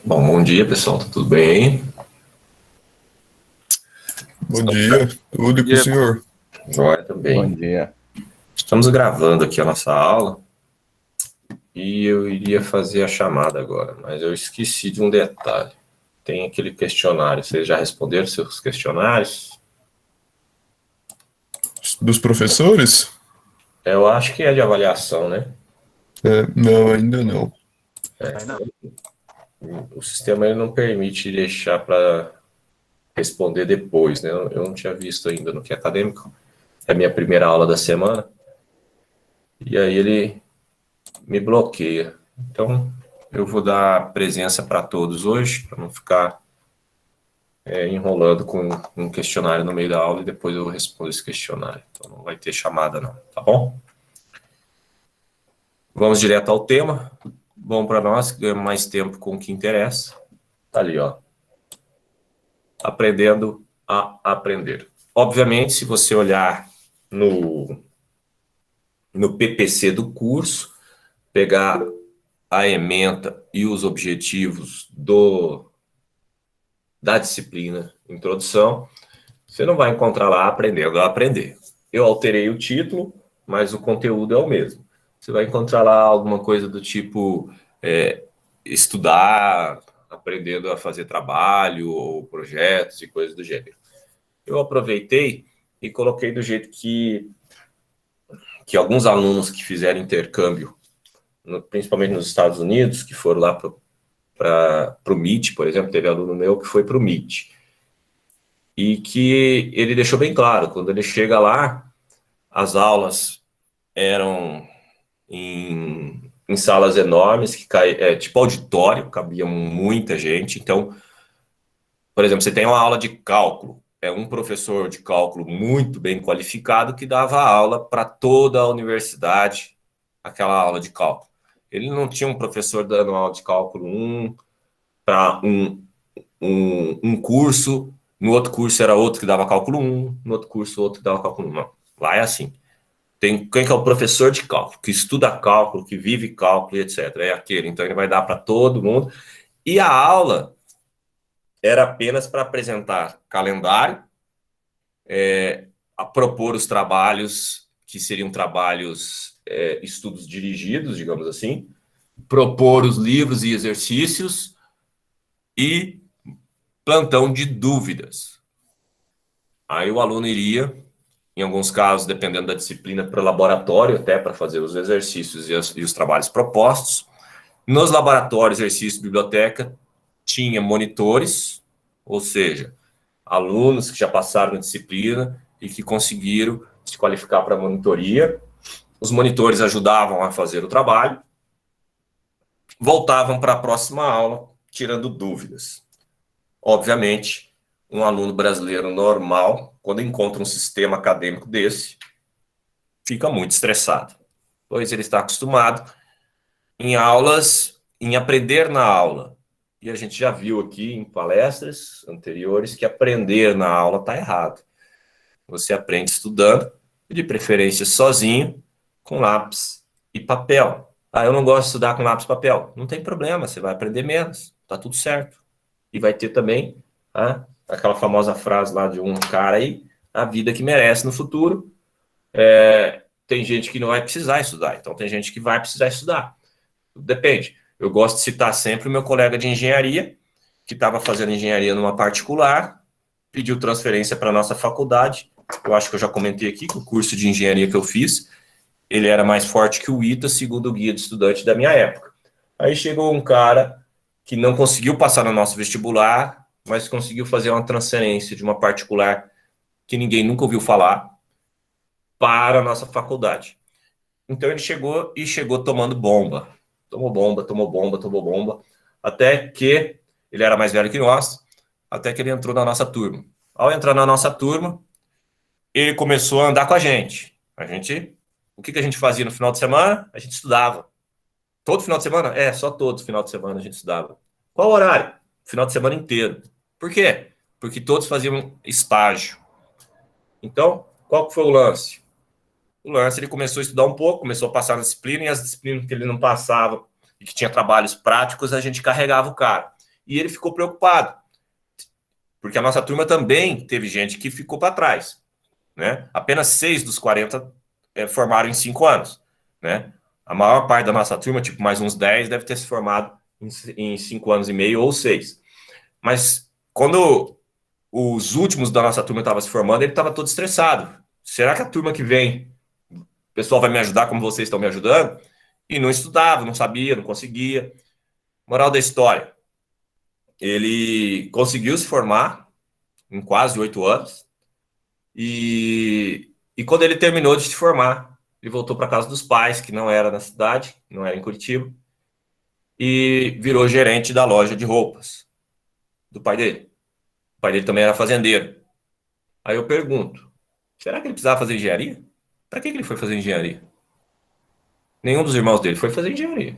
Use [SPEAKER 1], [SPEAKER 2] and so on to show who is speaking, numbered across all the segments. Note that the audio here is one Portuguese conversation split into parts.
[SPEAKER 1] Bom dia, pessoal. Tá tudo bem aí?
[SPEAKER 2] Bom dia, tudo e com o
[SPEAKER 3] dia,
[SPEAKER 2] senhor?
[SPEAKER 1] Joia
[SPEAKER 3] bom
[SPEAKER 1] também.
[SPEAKER 3] dia.
[SPEAKER 1] Estamos gravando aqui a nossa aula e eu iria fazer a chamada agora, mas eu esqueci de um detalhe. Tem aquele questionário. Vocês já responderam seus questionários?
[SPEAKER 2] Dos professores?
[SPEAKER 1] Eu acho que é de avaliação, né?
[SPEAKER 2] Não, ainda não.
[SPEAKER 3] Aí não.
[SPEAKER 1] O sistema ele não permite deixar para responder depois, né? Eu não tinha visto ainda no que é acadêmico. É a minha primeira aula da semana e aí ele me bloqueia. Então, eu vou dar presença para todos hoje, para não ficar enrolando com um questionário no meio da aula e depois eu respondo esse questionário. Então, não vai ter chamada, não, tá bom? Vamos direto ao tema. Bom para nós, que ganhamos mais tempo com o que interessa. Tá ali, ó. Aprendendo a aprender. Obviamente, se você olhar no PPC do curso, pegar a ementa e os objetivos da disciplina introdução, você não vai encontrar lá aprendendo a aprender. Eu alterei o título, mas o conteúdo é o mesmo. Você vai encontrar lá alguma coisa do tipo estudar, aprendendo a fazer trabalho ou projetos e coisas do gênero. Eu aproveitei e coloquei do jeito que alguns alunos que fizeram intercâmbio, principalmente nos Estados Unidos, que foram lá para o MIT, por exemplo, teve aluno meu que foi para o MIT. E que ele deixou bem claro, quando ele chega lá, as aulas eram em salas enormes, tipo auditório, cabia muita gente. Então, por exemplo, você tem uma aula de cálculo, é um professor de cálculo muito bem qualificado que dava aula para toda a universidade, aquela aula de cálculo. Ele não tinha um professor dando aula de cálculo para um curso, no outro curso era outro que dava cálculo 1, no outro curso outro que dava cálculo 1. Não, lá é assim. Tem quem que é o professor de cálculo, que estuda cálculo, que vive cálculo e etc. É aquele, então ele vai dar para todo mundo. E a aula era apenas para apresentar calendário, a propor os trabalhos, que seriam trabalhos, estudos dirigidos, digamos assim, propor os livros e exercícios e plantão de dúvidas. Aí o aluno iria, em alguns casos, dependendo da disciplina, para o laboratório, até para fazer os exercícios e os trabalhos propostos. Nos laboratórios, exercício, biblioteca, tinha monitores, ou seja, alunos que já passaram na disciplina e que conseguiram se qualificar para a monitoria. Os monitores ajudavam a fazer o trabalho, voltavam para a próxima aula, tirando dúvidas. Obviamente, um aluno brasileiro normal, quando encontra um sistema acadêmico desse, fica muito estressado, pois ele está acostumado em aulas, em aprender na aula. E a gente já viu aqui em palestras anteriores que aprender na aula está errado. Você aprende estudando, de preferência sozinho, com lápis e papel. Ah, eu não gosto de estudar com lápis e papel. Não tem problema, você vai aprender menos, tá tudo certo. E vai ter também aquela famosa frase lá de um cara aí, a vida que merece no futuro. Tem gente que não vai precisar estudar, então tem gente que vai precisar estudar. Depende. Eu gosto de citar sempre o meu colega de engenharia, que estava fazendo engenharia numa particular, pediu transferência para a nossa faculdade. Eu acho que eu já comentei aqui que o curso de engenharia que eu fiz, ele era mais forte que o ITA, segundo o guia de estudante da minha época. Aí chegou um cara que não conseguiu passar no nosso vestibular, mas conseguiu fazer uma transferência de uma particular que ninguém nunca ouviu falar para a nossa faculdade. Então ele chegou tomando bomba. Tomou bomba, tomou bomba, tomou bomba, até que ele era mais velho que nós, até que ele entrou na nossa turma. Ao entrar na nossa turma, ele começou a andar com a gente. O que a gente fazia no final de semana? A gente estudava. Todo final de semana? Só todo final de semana a gente estudava. Qual horário? Final de semana inteiro. Por quê? Porque todos faziam estágio. Então, qual que foi o lance? O lance, ele começou a estudar um pouco, começou a passar na disciplina, e as disciplinas que ele não passava e que tinha trabalhos práticos, a gente carregava o cara. E ele ficou preocupado, porque a nossa turma também teve gente que ficou para trás, né? Apenas 6 dos 40 formaram em 5 anos, né? A maior parte da nossa turma, tipo mais uns 10, deve ter se formado em 5 anos e meio ou 6. Mas quando os últimos da nossa turma estavam se formando, ele estava todo estressado. Será que a turma que vem, o pessoal vai me ajudar como vocês estão me ajudando? E não estudava, não sabia, não conseguia. Moral da história, ele conseguiu se formar em quase 8 anos, e quando ele terminou de se formar, ele voltou para casa dos pais, que não era na cidade, não era em Curitiba, e virou gerente da loja de roupas do pai dele. O pai dele também era fazendeiro. Aí eu pergunto, será que ele precisava fazer engenharia? Para que ele foi fazer engenharia? Nenhum dos irmãos dele foi fazer engenharia.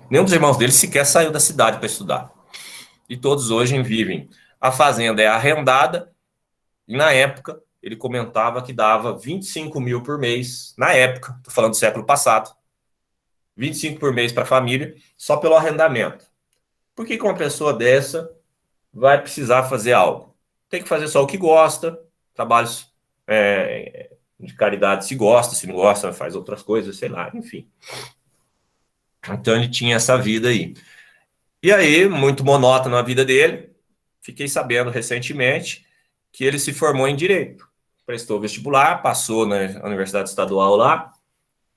[SPEAKER 1] Nenhum dos irmãos dele sequer saiu da cidade para estudar. E todos hoje vivem. A fazenda é arrendada, e na época ele comentava que dava 25 mil por mês, na época, estou falando do século passado, 25 por mês para a família, só pelo arrendamento. Por que uma pessoa dessa vai precisar fazer algo? Tem que fazer só o que gosta, trabalhos de caridade se gosta, se não gosta, faz outras coisas, sei lá, enfim. Então ele tinha essa vida aí. E aí, muito monótono a vida dele, fiquei sabendo recentemente que ele se formou em Direito. Prestou vestibular, passou na Universidade Estadual lá,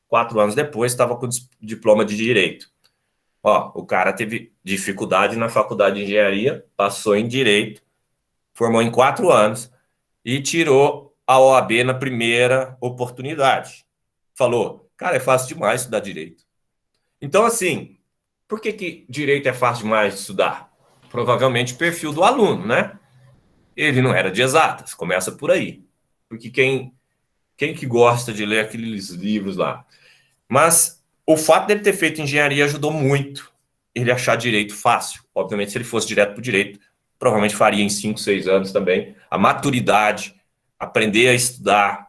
[SPEAKER 1] 4 anos depois estava com diploma de Direito. Ó, o cara teve dificuldade na faculdade de Engenharia, passou em Direito, formou em 4 anos e tirou a OAB na primeira oportunidade. Falou, cara, é fácil demais estudar Direito. Então, assim, por que Direito é fácil demais de estudar? Provavelmente o perfil do aluno, né? Ele não era de exatas, começa por aí. Porque quem que gosta de ler aqueles livros lá? Mas o fato dele ter feito engenharia ajudou muito ele achar direito fácil. Obviamente, se ele fosse direto para o direito, provavelmente faria em 5, 6 anos também. A maturidade, aprender a estudar,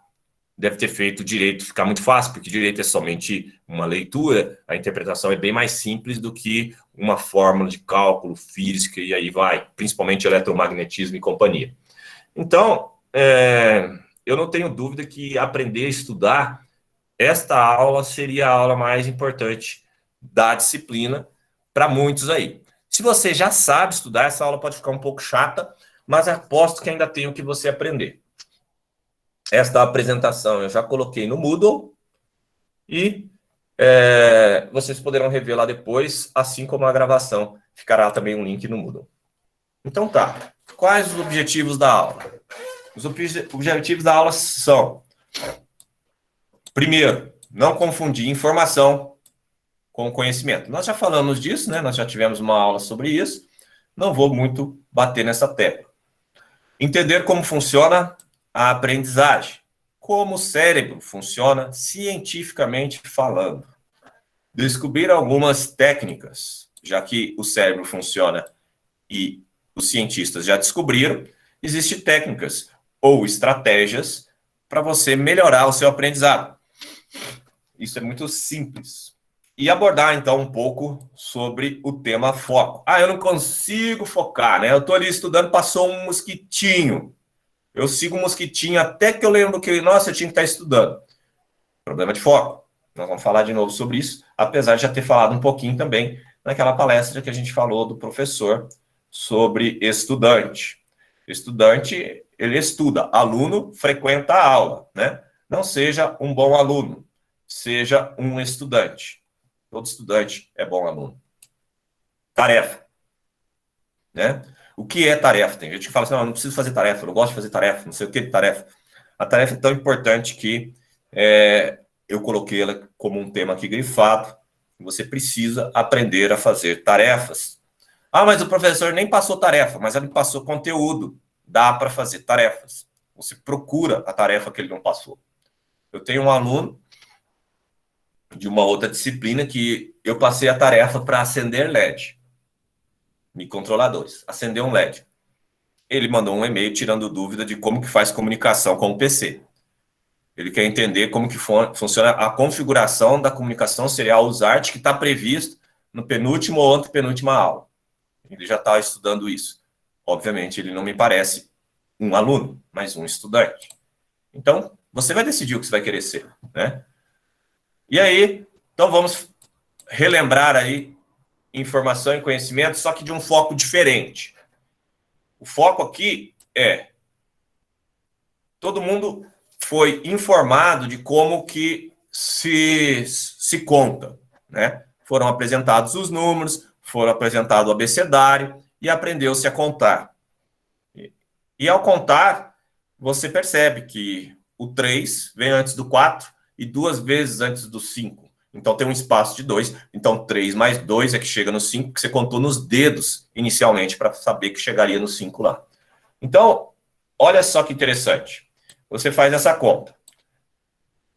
[SPEAKER 1] deve ter feito o direito ficar muito fácil, porque direito é somente uma leitura, a interpretação é bem mais simples do que uma fórmula de cálculo, física, e aí vai, principalmente eletromagnetismo e companhia. Então, eu não tenho dúvida que aprender a estudar, esta aula seria a aula mais importante da disciplina para muitos aí. Se você já sabe estudar, essa aula pode ficar um pouco chata, mas aposto que ainda tem o que você aprender. Esta apresentação eu já coloquei no Moodle e vocês poderão rever lá depois, assim como a gravação. Ficará também um link no Moodle. Então tá, quais os objetivos da aula? Os objetivos da aula são, primeiro, não confundir informação com conhecimento. Nós já falamos disso, né? Nós já tivemos uma aula sobre isso. Não vou muito bater nessa tecla. Entender como funciona a aprendizagem. Como o cérebro funciona cientificamente falando. Descobrir algumas técnicas, já que o cérebro funciona e os cientistas já descobriram, existem técnicas ou estratégias para você melhorar o seu aprendizado. Isso é muito simples. E abordar, então, um pouco sobre o tema foco. Eu não consigo focar, né? Eu estou ali estudando, passou um mosquitinho. Eu sigo um mosquitinho até que eu lembro que, nossa, eu tinha que estar estudando. Problema de foco. Nós vamos falar de novo sobre isso, apesar de já ter falado um pouquinho também naquela palestra que a gente falou do professor sobre estudante. Estudante, ele estuda. Aluno frequenta a aula, né? Não seja um bom aluno, seja um estudante. Todo estudante é bom aluno. Tarefa, né? O que é tarefa? Tem gente que fala assim, não preciso fazer tarefa, eu não gosto de fazer tarefa, não sei o que de tarefa. A tarefa é tão importante que eu coloquei ela como um tema aqui grifado. Você precisa aprender a fazer tarefas. Mas o professor nem passou tarefa, mas ele passou conteúdo. Dá para fazer tarefas. Você procura a tarefa que ele não passou. Eu tenho um aluno de uma outra disciplina que eu passei a tarefa para acender LED. Microcontroladores. Acender um LED. Ele mandou um e-mail tirando dúvida de como que faz comunicação com o PC. Ele quer entender como que funciona a configuração da comunicação serial USART que está previsto no penúltimo ou antepenúltima aula. ele já está estudando isso. Obviamente, ele não me parece um aluno, mas um estudante. Então, você vai decidir o que você vai querer ser, né? E aí, então vamos relembrar aí informação e conhecimento, só que de um foco diferente. O foco aqui é todo mundo foi informado de como que se conta, né? Foram apresentados os números, foram apresentado o abecedário e aprendeu-se a contar. E ao contar, você percebe que o 3 vem antes do 4 e 2 vezes antes do 5. Então tem um espaço de 2. Então 3 mais 2 é que chega no 5, que você contou nos dedos inicialmente para saber que chegaria no 5 lá. Então, olha só que interessante. Você faz essa conta.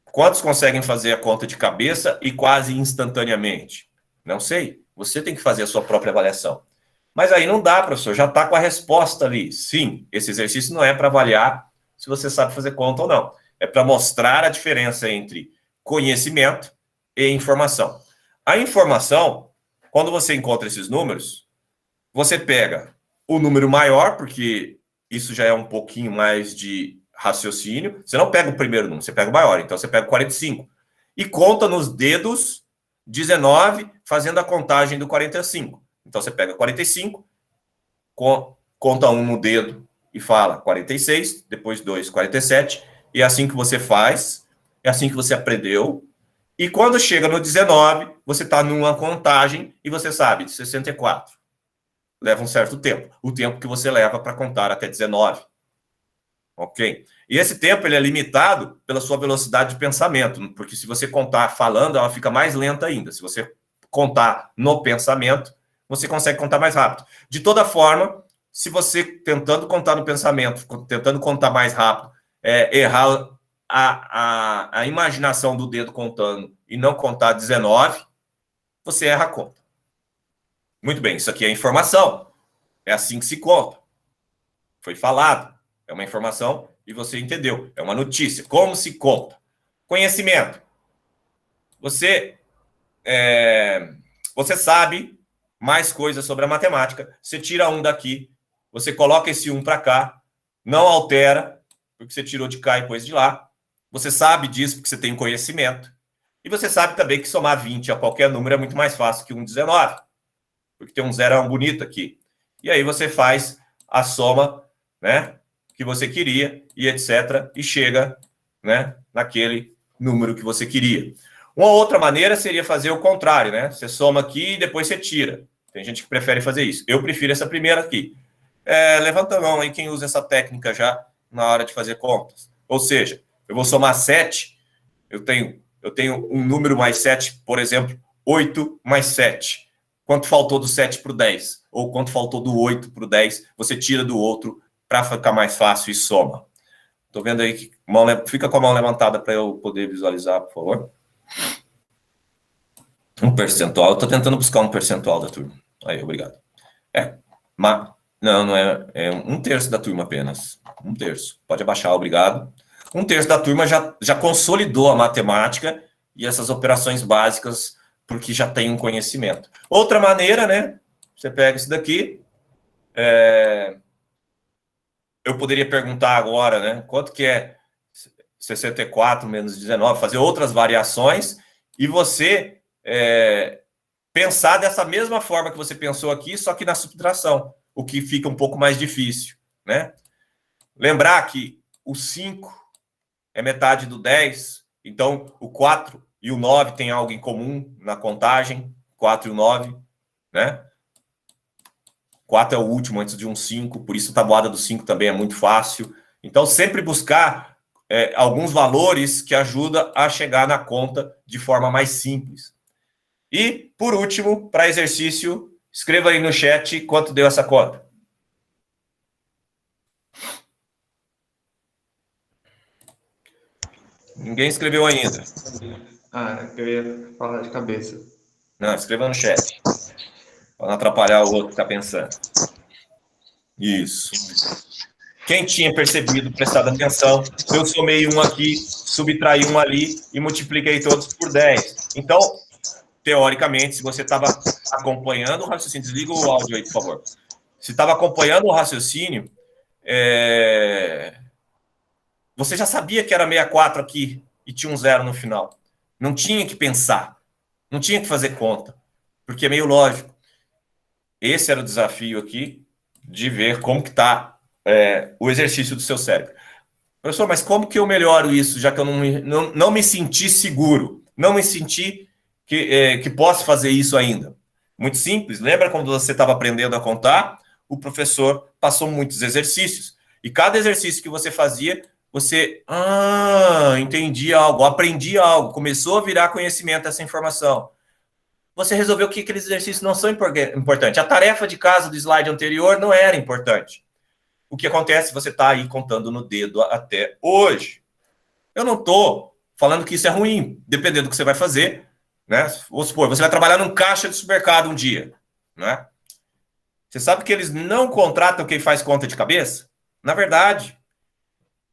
[SPEAKER 1] Quantos conseguem fazer a conta de cabeça e quase instantaneamente? Não sei. Você tem que fazer a sua própria avaliação. Mas aí não dá, professor. Já está com a resposta ali. Sim, esse exercício não é para avaliar se você sabe fazer conta ou não. É para mostrar a diferença entre conhecimento e informação. A informação, quando você encontra esses números, você pega o número maior, porque isso já é um pouquinho mais de raciocínio. Você não pega o primeiro número, você pega o maior. Então, você pega 45. E conta nos dedos 19, fazendo a contagem do 45. Então, você pega 45, conta um no dedo e fala 46, depois 2, 47. E é assim que você faz, é assim que você aprendeu. E quando chega no 19, você está numa contagem e você sabe, de 64. Leva um certo tempo. O tempo que você leva para contar até 19. Ok? E esse tempo ele é limitado pela sua velocidade de pensamento, porque se você contar falando, ela fica mais lenta ainda. Se você contar no pensamento, você consegue contar mais rápido. De toda forma, se você tentando contar no pensamento, tentando contar mais rápido, errar a imaginação do dedo contando e não contar 19, você erra a conta. Muito bem, isso aqui é informação. É assim que se conta. Foi falado. É uma informação e você entendeu. É uma notícia. Como se conta? Conhecimento. Você sabe mais coisas sobre a matemática. Você tira um daqui, você coloca esse um para cá, não altera, porque você tirou de cá e pôs de lá. Você sabe disso porque você tem conhecimento. E você sabe também que somar 20 a qualquer número é muito mais fácil que um 19, porque tem um zerão bonito aqui. E aí você faz a soma, né, que você queria e etc. e chega, né, naquele número que você queria. Uma outra maneira seria fazer o contrário, né? Você soma aqui e depois você tira. Tem gente que prefere fazer isso. Eu prefiro essa primeira aqui. Levanta a mão aí quem usa essa técnica já na hora de fazer contas. Ou seja, eu vou somar 7, eu tenho um número mais 7, por exemplo, 8 mais 7. Quanto faltou do 7 para o 10? Ou quanto faltou do 8 para o 10? Você tira do outro para ficar mais fácil e soma. Estou vendo aí que fica com a mão levantada para eu poder visualizar, por favor. Um percentual. Eu estou tentando buscar um percentual da turma. Aí, obrigado. Não é. É 1/3 da turma apenas. 1/3. Pode abaixar, obrigado. 1/3 da turma já consolidou a matemática e essas operações básicas porque já tem um conhecimento. Outra maneira, né? Você pega isso daqui. Eu poderia perguntar agora, né? Quanto que é 64 menos 19? Fazer outras variações e você pensar dessa mesma forma que você pensou aqui, só que na subtração, o que fica um pouco mais difícil, né? Lembrar que o 5 é metade do 10, então o 4 e o 9 tem algo em comum na contagem, 4 e o 9, né? 4 é o último antes de um 5, por isso a tabuada do 5 também é muito fácil. Então, sempre buscar alguns valores que ajudam a chegar na conta de forma mais simples. E, por último, para exercício, escreva aí no chat quanto deu essa conta. Ninguém escreveu ainda.
[SPEAKER 3] Eu ia falar de cabeça.
[SPEAKER 1] Não, escreva no chat. Para não atrapalhar o outro que está pensando. Isso. Quem tinha percebido, prestado atenção, eu somei um aqui, subtraí um ali e multipliquei todos por 10. Então, teoricamente, se você estava acompanhando o raciocínio, desliga o áudio aí, por favor. Se estava acompanhando o raciocínio, você já sabia que era 64 aqui e tinha um 0 no final. Não tinha que pensar, não tinha que fazer conta, porque é meio lógico. Esse era o desafio aqui, de ver como que está o exercício do seu cérebro. Professor, mas como que eu melhoro isso, já que eu não me senti seguro, não me senti que posso fazer isso ainda? Muito simples. Lembra quando você estava aprendendo a contar? O professor passou muitos exercícios. E cada exercício que você fazia, você entendi algo, aprendi algo, começou a virar conhecimento essa informação. Você resolveu que aqueles exercícios não são importantes. A tarefa de casa do slide anterior não era importante. O que acontece? Você está aí contando no dedo até hoje. Eu não estou falando que isso é ruim, dependendo do que você vai fazer, né? Vamos supor, você vai trabalhar num caixa de supermercado um dia, né? Você sabe que eles não contratam quem faz conta de cabeça? Na verdade,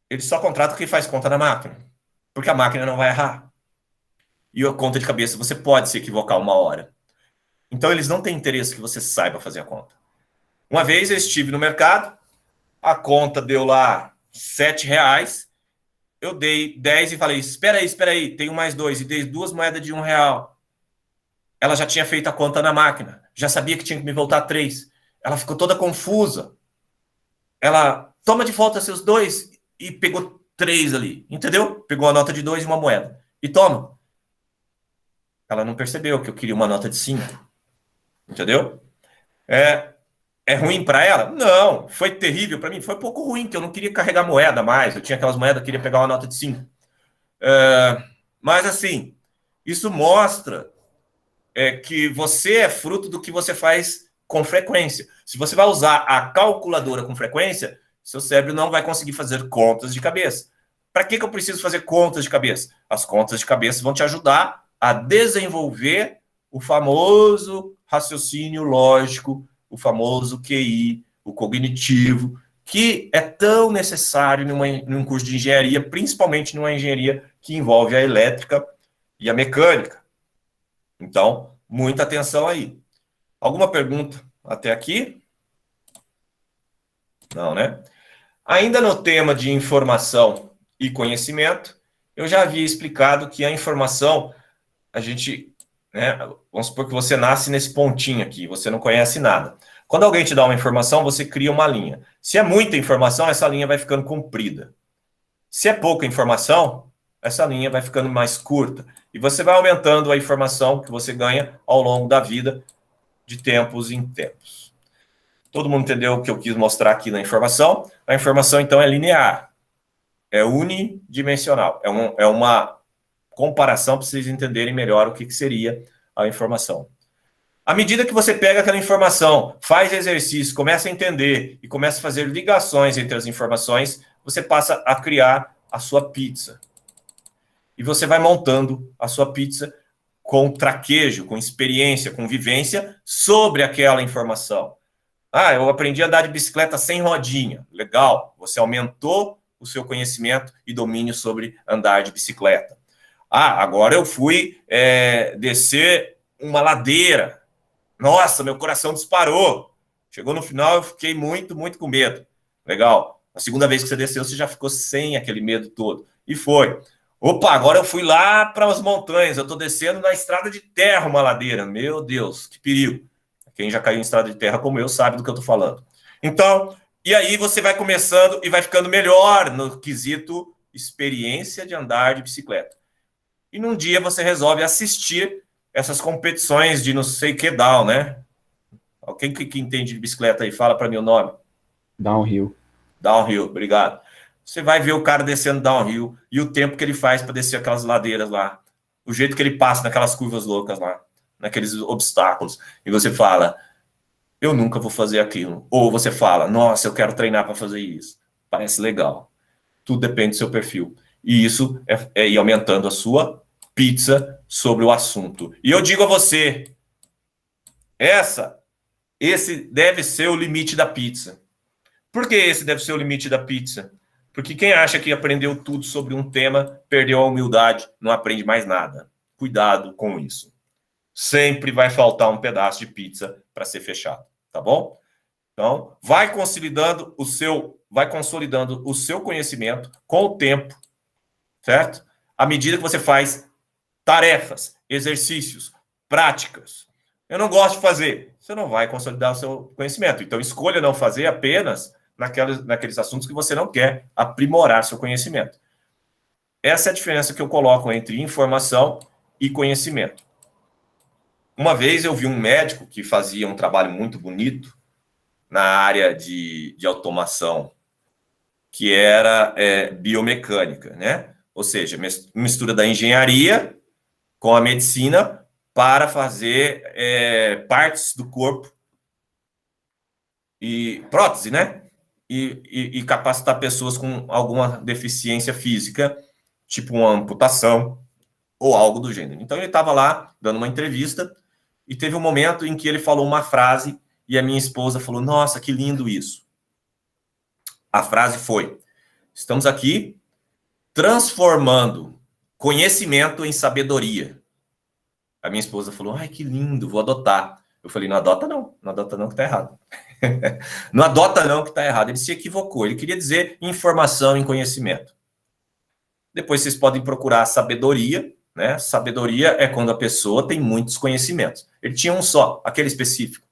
[SPEAKER 1] eles só contratam quem faz conta na máquina, porque a máquina não vai errar. E a conta de cabeça você pode se equivocar uma hora. Então, eles não têm interesse que você saiba fazer a conta. Uma vez eu estive no mercado, a conta deu lá R$7, eu dei 10 e falei, espera aí, tenho mais 2, e dei 2 moedas de R$1. Ela já tinha feito a conta na máquina, já sabia que tinha que me voltar 3. Ela ficou toda confusa. Ela toma de volta seus 2 e pegou 3 ali, entendeu? Pegou a nota de 2 e uma moeda. E toma. Ela não percebeu que eu queria uma nota de 5. Entendeu? É ruim para ela? Não. Foi terrível para mim? Foi pouco ruim, que eu não queria carregar moeda mais. Eu tinha aquelas moedas, eu queria pegar uma nota de 5. Mas, assim, isso mostra que você é fruto do que você faz com frequência. Se você vai usar a calculadora com frequência, seu cérebro não vai conseguir fazer contas de cabeça. Para que eu preciso fazer contas de cabeça? As contas de cabeça vão te ajudar a desenvolver o famoso raciocínio lógico, o famoso QI, o cognitivo, que é tão necessário num curso de engenharia, principalmente numa engenharia que envolve a elétrica e a mecânica. Então, muita atenção aí. Alguma pergunta até aqui? Não, né? Ainda no tema de informação e conhecimento, eu já havia explicado que a informação, a gente, né, vamos supor que você nasce nesse pontinho aqui, você não conhece nada. Quando alguém te dá uma informação, você cria uma linha. Se é muita informação, essa linha vai ficando comprida. Se é pouca informação, essa linha vai ficando mais curta. E você vai aumentando a informação que você ganha ao longo da vida, de tempos em tempos. Todo mundo entendeu o que eu quis mostrar aqui na informação? A informação, então, é linear. É unidimensional. É uma comparação para vocês entenderem melhor o que seria a informação. À medida que você pega aquela informação, faz exercício, começa a entender e começa a fazer ligações entre as informações, você passa a criar a sua pizza. E você vai montando a sua pizza com traquejo, com experiência, com vivência sobre aquela informação. Eu aprendi a andar de bicicleta sem rodinha. Legal, você aumentou o seu conhecimento e domínio sobre andar de bicicleta. Agora eu fui descer uma ladeira. Nossa, meu coração disparou. Chegou no final, eu fiquei muito, muito com medo. Legal. A segunda vez que você desceu, você já ficou sem aquele medo todo. E foi. Opa, agora eu fui lá para as montanhas. Eu estou descendo na estrada de terra uma ladeira. Meu Deus, que perigo. Quem já caiu em estrada de terra como eu sabe do que eu estou falando. Então, e aí você vai começando e vai ficando melhor no quesito experiência de andar de bicicleta. E num dia você resolve assistir essas competições de não sei que down, né? Alguém que entende de bicicleta aí, fala para mim o nome.
[SPEAKER 4] Downhill.
[SPEAKER 1] Downhill, obrigado. Você vai ver o cara descendo downhill e o tempo que ele faz para descer aquelas ladeiras lá. O jeito que ele passa naquelas curvas loucas lá, naqueles obstáculos. E você fala, eu nunca vou fazer aquilo. Ou você fala, nossa, eu quero treinar para fazer isso. Parece legal. Tudo depende do seu perfil. E isso é ir aumentando a sua pizza sobre o assunto. E eu digo a você, esse deve ser o limite da pizza. Por que esse deve ser o limite da pizza? Porque quem acha que aprendeu tudo sobre um tema, perdeu a humildade, não aprende mais nada. Cuidado com isso. sempre vai faltar um pedaço de pizza para ser fechado, tá bom? Então, vai consolidando o seu conhecimento com o tempo, certo? À medida que você faz tarefas, exercícios, práticas. Eu não gosto de fazer. Você não vai consolidar o seu conhecimento. Então, escolha não fazer apenas naqueles assuntos que você não quer aprimorar seu conhecimento. Essa é a diferença que eu coloco entre informação e conhecimento. Uma vez eu vi um médico que fazia um trabalho muito bonito na área de automação, que era biomecânica, né? Ou seja, mistura da engenharia com a medicina para fazer partes do corpo e prótese, né? E capacitar pessoas com alguma deficiência física, tipo uma amputação ou algo do gênero. Então ele estava lá dando uma entrevista e teve um momento em que ele falou uma frase e a minha esposa falou: nossa, que lindo isso. A frase foi: estamos aqui transformando conhecimento em sabedoria. A minha esposa falou: ai, que lindo, vou adotar. Eu falei: não adota não que tá errado. Não adota não que tá errado. Ele se equivocou, ele queria dizer informação em conhecimento. Depois vocês podem procurar sabedoria, né? Sabedoria é quando a pessoa tem muitos conhecimentos. Ele tinha um só, aquele específico.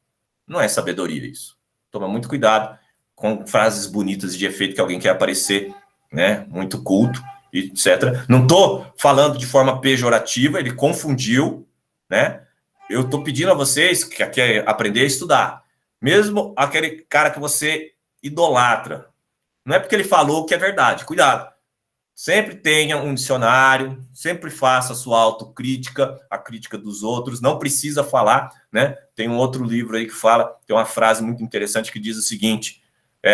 [SPEAKER 1] Não é sabedoria isso. Toma muito cuidado com frases bonitas de efeito que alguém quer aparecer, né? Muito culto, etc. Não estou falando de forma pejorativa, ele confundiu, né? Eu estou pedindo a vocês que quer aprender a estudar. Mesmo aquele cara que você idolatra. Não é porque ele falou que é verdade. Cuidado. Sempre tenha um dicionário, sempre faça a sua autocrítica, a crítica dos outros, não precisa falar, né? Tem um outro livro aí que fala, tem uma frase muito interessante que diz o seguinte: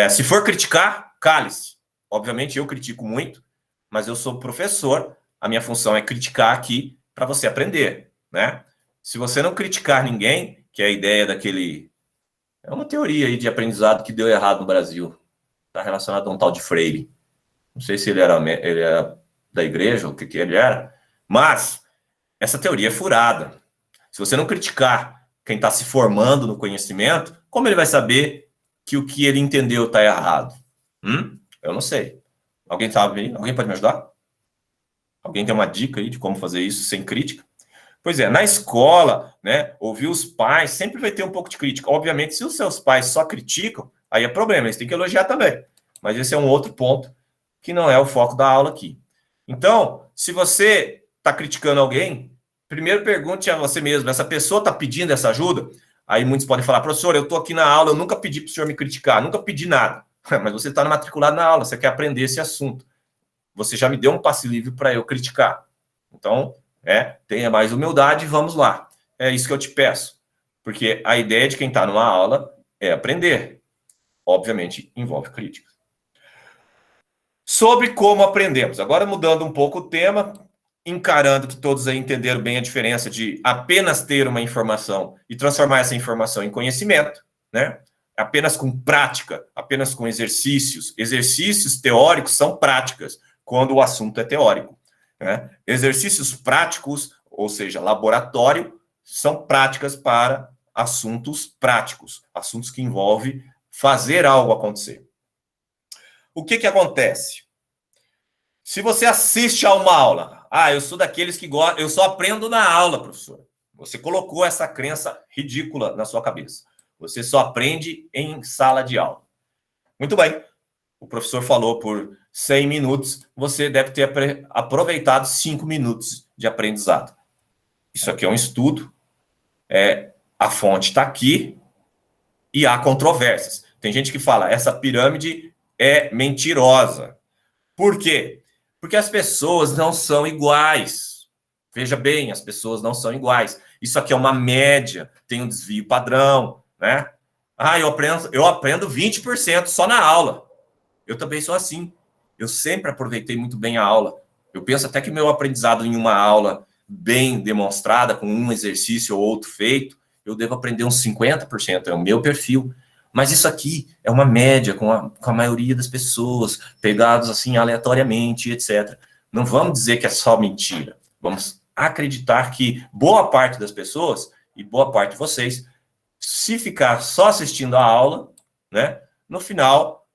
[SPEAKER 1] se for criticar, cale-se. Obviamente eu critico muito, mas eu sou professor, a minha função é criticar aqui para você aprender, né? Se você não criticar ninguém, que é a ideia daquele... É uma teoria aí de aprendizado que deu errado no Brasil, está relacionado a um tal de Freire. Não sei se ele era da igreja ou o que ele era, mas essa teoria é furada. Se você não criticar quem está se formando no conhecimento, como ele vai saber que o que ele entendeu está errado? Eu não sei. Alguém sabe aí? Alguém pode me ajudar? Alguém tem uma dica aí de como fazer isso sem crítica? Pois é, na escola, né, ouvir os pais sempre vai ter um pouco de crítica. Obviamente, se os seus pais só criticam, aí é problema, eles têm que elogiar também. Mas esse é um outro ponto que não é o foco da aula aqui. Então, se você está criticando alguém, primeiro pergunte a você mesmo, essa pessoa está pedindo essa ajuda? Aí muitos podem falar: professor, eu estou aqui na aula, eu nunca pedi para o senhor me criticar, nunca pedi nada. Mas você está matriculado na aula, você quer aprender esse assunto. Você já me deu um passe livre para eu criticar. Então, tenha mais humildade e vamos lá. É isso que eu te peço. Porque a ideia de quem está numa aula é aprender. Obviamente, envolve crítica. Sobre como aprendemos. Agora, mudando um pouco o tema, encarando que todos aí entenderam bem a diferença de apenas ter uma informação e transformar essa informação em conhecimento, né? Apenas com prática, apenas com exercícios. Exercícios teóricos são práticas, quando o assunto é teórico, né? Exercícios práticos, ou seja, laboratório, são práticas para assuntos práticos, assuntos que envolvem fazer algo acontecer. O que acontece? Se você assiste a uma aula, eu sou daqueles que gostam, eu só aprendo na aula, professor. Você colocou essa crença ridícula na sua cabeça. Você só aprende em sala de aula. Muito bem. O professor falou por 100 minutos, você deve ter aproveitado 5 minutos de aprendizado. Isso aqui é um estudo, a fonte está aqui e há controvérsias. Tem gente que fala, essa pirâmide é mentirosa. Por quê? Porque as pessoas não são iguais. Veja bem, as pessoas não são iguais. Isso aqui é uma média, tem um desvio padrão, né? Eu aprendo 20% só na aula. Eu também sou assim. Eu sempre aproveitei muito bem a aula. Eu penso até que meu aprendizado em uma aula bem demonstrada, com um exercício ou outro feito, eu devo aprender uns 50%, é o meu perfil. Mas isso aqui é uma média com a maioria das pessoas, pegados assim aleatoriamente, etc. Não vamos dizer que é só mentira. Vamos acreditar que boa parte das pessoas, e boa parte de vocês, se ficar só assistindo a aula, né, no final,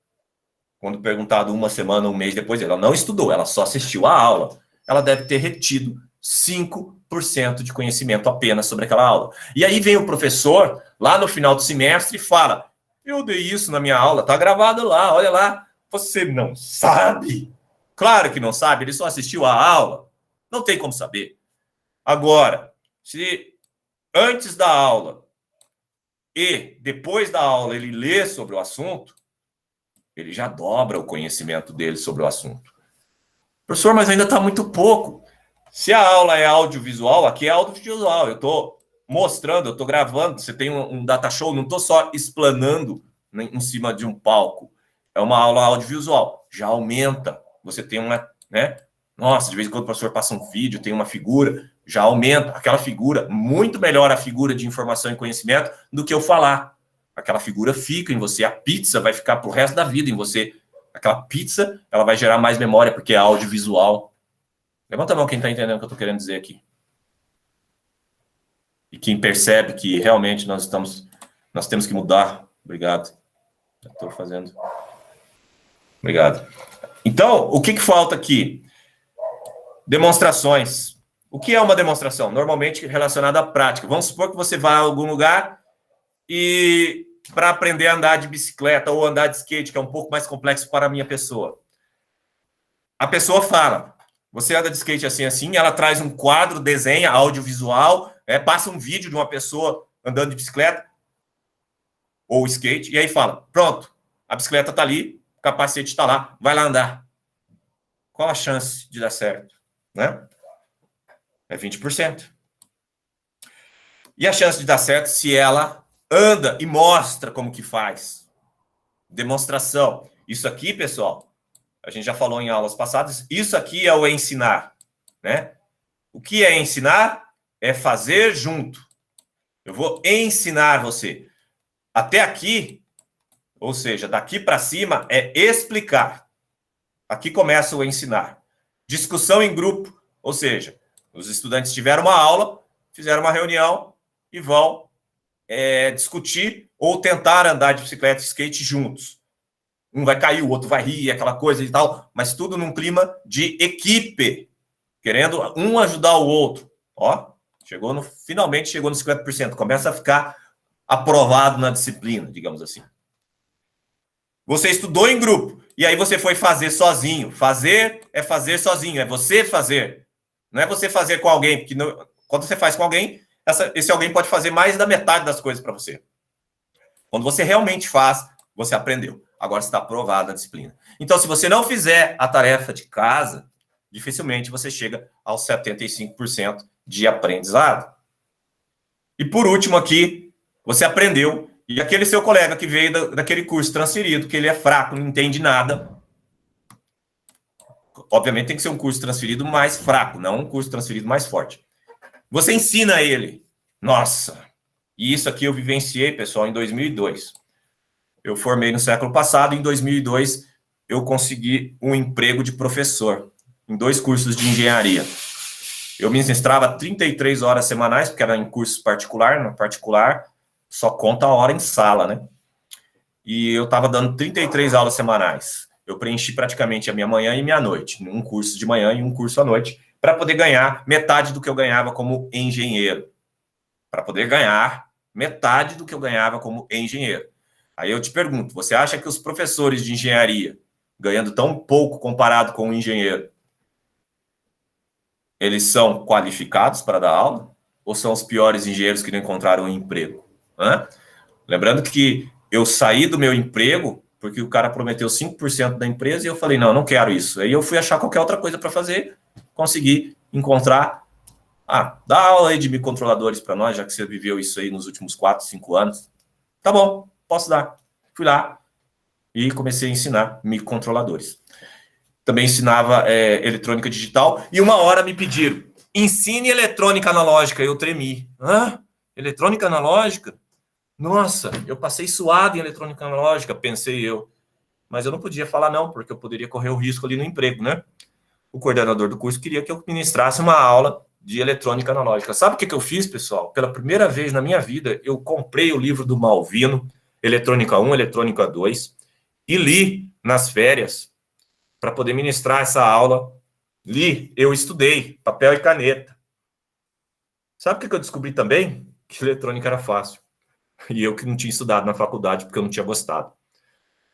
[SPEAKER 1] quando perguntado uma semana, um mês depois, ela não estudou, ela só assistiu a aula, ela deve ter retido 5% de conhecimento apenas sobre aquela aula. E aí vem o professor, lá no final do semestre, e fala, eu dei isso na minha aula, tá gravado lá, olha lá. Você não sabe? Claro que não sabe, ele só assistiu a aula. Não tem como saber. Agora, se antes da aula e depois da aula ele lê sobre o assunto, ele já dobra o conhecimento dele sobre o assunto. Professor, mas ainda está muito pouco. Se a aula é audiovisual, aqui é audiovisual. Eu estou mostrando, eu estou gravando. Você tem um data show, não estou só explanando em cima de um palco. É uma aula audiovisual. Já aumenta. Você tem uma, né? Nossa, de vez em quando o professor passa um vídeo, tem uma figura, já aumenta aquela figura. Muito melhor a figura de informação e conhecimento do que eu falar. Aquela figura fica em você. A pizza vai ficar pro resto da vida em você. Aquela pizza, ela vai gerar mais memória porque é audiovisual. Levanta a mão quem está entendendo o que eu estou querendo dizer aqui. E quem percebe que realmente nós temos que mudar. Obrigado. Já estou fazendo. Obrigado. Então, o que falta aqui? Demonstrações. O que é uma demonstração? Normalmente relacionada à prática. Vamos supor que você vai a algum lugar e para aprender a andar de bicicleta ou andar de skate, que é um pouco mais complexo para a minha pessoa. A pessoa fala, você anda de skate assim, assim, ela traz um quadro, desenha, audiovisual, passa um vídeo de uma pessoa andando de bicicleta ou skate, e aí fala, pronto, a bicicleta está ali, o capacete está lá, vai lá andar. Qual a chance de dar certo? Né? É 20%. E a chance de dar certo se ela anda e mostra como que faz. Demonstração. Isso aqui, pessoal, a gente já falou em aulas passadas, isso aqui é o ensinar, né? O que é ensinar? É fazer junto. Eu vou ensinar você. Até aqui, ou seja, daqui para cima, é explicar. Aqui começa o ensinar. Discussão em grupo, ou seja, os estudantes tiveram uma aula, fizeram uma reunião e vão discutir ou tentar andar de bicicleta e skate juntos. Um vai cair, o outro vai rir, aquela coisa e tal, mas tudo num clima de equipe, querendo um ajudar o outro. Ó, finalmente chegou no 50%, começa a ficar aprovado na disciplina, digamos assim. Você estudou em grupo, e aí você foi fazer sozinho. Fazer é fazer sozinho, é você fazer. Não é você fazer com alguém, porque quando você faz com alguém, esse alguém pode fazer mais da metade das coisas para você. Quando você realmente faz, você aprendeu. Agora está aprovada a disciplina. Então, se você não fizer a tarefa de casa, dificilmente você chega aos 75% de aprendizado. E por último aqui, você aprendeu, e aquele seu colega que veio daquele curso transferido, que ele é fraco, não entende nada. Obviamente tem que ser um curso transferido mais fraco, não um curso transferido mais forte. Você ensina ele. Nossa, e isso aqui eu vivenciei, pessoal, em 2002. Eu formei no século passado, em 2002 eu consegui um emprego de professor em 2 cursos de engenharia. Eu ministrava 33 horas semanais, porque era em curso particular, no particular só conta a hora em sala, né? E eu estava dando 33 aulas semanais. Eu preenchi praticamente a minha manhã e minha noite, um curso de manhã e um curso à noite, para poder ganhar metade do que eu ganhava como engenheiro. Para poder ganhar metade do que eu ganhava como engenheiro. Aí eu te pergunto, você acha que os professores de engenharia, ganhando tão pouco comparado com o engenheiro, eles são qualificados para dar aula? Ou são os piores engenheiros que não encontraram um emprego? Hã? Lembrando que eu saí do meu emprego porque o cara prometeu 5% da empresa e eu falei, não quero isso. Aí eu fui achar qualquer outra coisa para fazer, consegui encontrar, dá aula aí de microcontroladores para nós, já que você viveu isso aí nos últimos 4, 5 anos. Tá bom, posso dar. Fui lá e comecei a ensinar microcontroladores. Também ensinava eletrônica digital e uma hora me pediram, ensine eletrônica analógica. Eu tremi. Eletrônica analógica? Nossa, eu passei suado em eletrônica analógica, pensei eu. Mas eu não podia falar não, porque eu poderia correr o risco ali no emprego, né? O coordenador do curso queria que eu ministrasse uma aula de eletrônica analógica. Sabe o que eu fiz, pessoal? Pela primeira vez na minha vida, eu comprei o livro do Malvino, Eletrônica 1, Eletrônica 2, e li nas férias para poder ministrar essa aula. Li, eu estudei, papel e caneta. Sabe o que eu descobri também? Que eletrônica era fácil. E eu que não tinha estudado na faculdade porque eu não tinha gostado.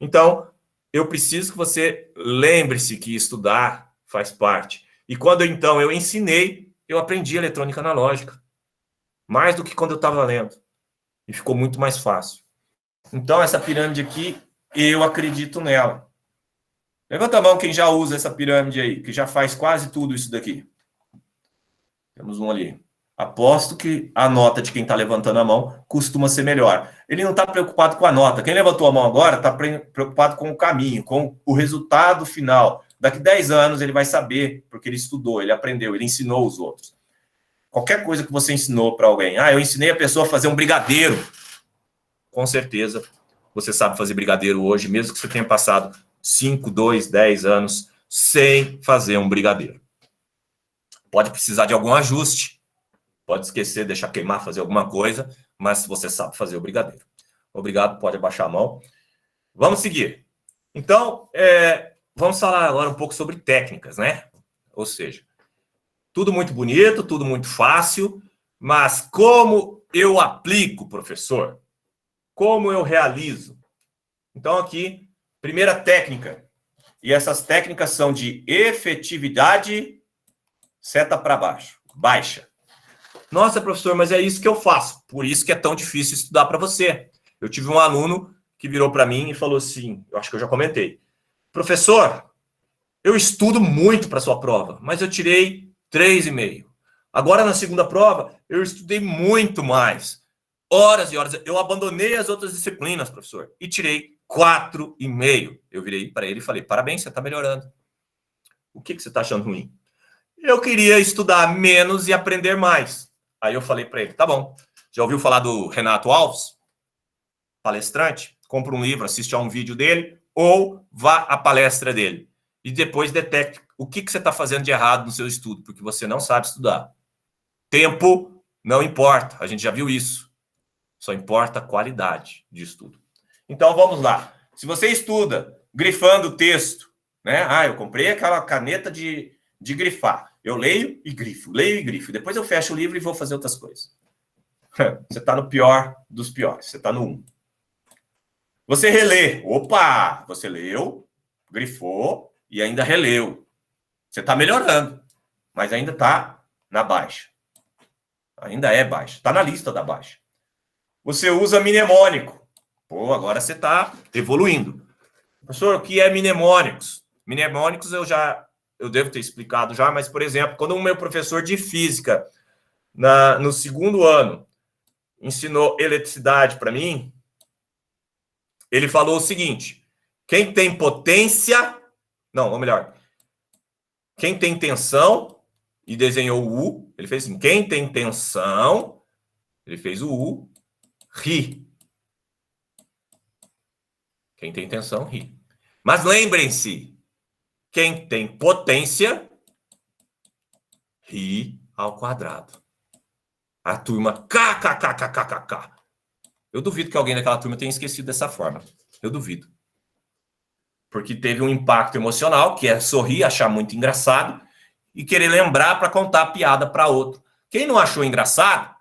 [SPEAKER 1] Então, eu preciso que você lembre-se que estudar faz parte. E quando então eu ensinei, eu aprendi eletrônica analógica. Mais do que quando eu estava lendo. E ficou muito mais fácil. Então, essa pirâmide aqui, eu acredito nela. Levanta a mão quem já usa essa pirâmide aí, que já faz quase tudo isso daqui. Temos um ali. Aposto que a nota de quem está levantando a mão costuma ser melhor. Ele não está preocupado com a nota. Quem levantou a mão agora está preocupado com o caminho, com o resultado final. Daqui 10 anos ele vai saber, porque ele estudou, ele aprendeu, ele ensinou os outros. Qualquer coisa que você ensinou para alguém. Eu ensinei a pessoa a fazer um brigadeiro. Com certeza, você sabe fazer brigadeiro hoje, mesmo que você tenha passado 5, 2, 10 anos sem fazer um brigadeiro. Pode precisar de algum ajuste. Pode esquecer, deixar queimar, fazer alguma coisa, mas você sabe fazer o brigadeiro. Obrigado, pode abaixar a mão. Vamos seguir. Então, vamos falar agora um pouco sobre técnicas, né? Ou seja, tudo muito bonito, tudo muito fácil, mas como eu aplico, professor? Como eu realizo? Então, aqui, primeira técnica. E essas técnicas são de efetividade, seta para baixo, baixa. Nossa, professor, mas é isso que eu faço. Por isso que é tão difícil estudar para você. Eu tive um aluno que virou para mim e falou assim, eu acho que eu já comentei. Professor, eu estudo muito para sua prova, mas eu tirei 3,5. Agora, na segunda prova, eu estudei muito mais. Horas e horas. Eu abandonei as outras disciplinas, professor, e tirei 4,5. Eu virei para ele e falei, parabéns, você está melhorando. O que você está achando ruim? Eu queria estudar menos e aprender mais. Aí eu falei para ele, tá bom. Já ouviu falar do Renato Alves? Palestrante? Compra um livro, assiste a um vídeo dele, ou vá à palestra dele. E depois detecte o que você está fazendo de errado no seu estudo, porque você não sabe estudar. Tempo não importa, a gente já viu isso. Só importa a qualidade de estudo. Então, vamos lá. Se você estuda grifando o texto, né? Eu comprei aquela caneta de grifar. Eu leio e grifo, leio e grifo. Depois eu fecho o livro e vou fazer outras coisas. Você está no pior dos piores. Você está no 1. Você relê. Opa! Você leu, grifou e ainda releu. Você está melhorando, mas ainda está na baixa. Ainda é baixa. Está na lista da baixa. Você usa mnemônico. Agora você está evoluindo. Professor, o que é mnemônicos? Mnemônicos eu devo ter explicado já, mas, por exemplo, quando o meu professor de física, no segundo ano, ensinou eletricidade para mim, ele falou o seguinte, quem tem potência, ou melhor, quem tem tensão, e desenhou o U, ele fez assim, quem tem tensão, ele fez o U, ri. Quem tem tensão, ri. Mas lembrem-se, quem tem potência, ri ao quadrado. A turma, kkkkkk. Eu duvido que alguém daquela turma tenha esquecido dessa forma. Eu duvido. Porque teve um impacto emocional, que é sorrir, achar muito engraçado, e querer lembrar para contar a piada para outro. Quem não achou engraçado,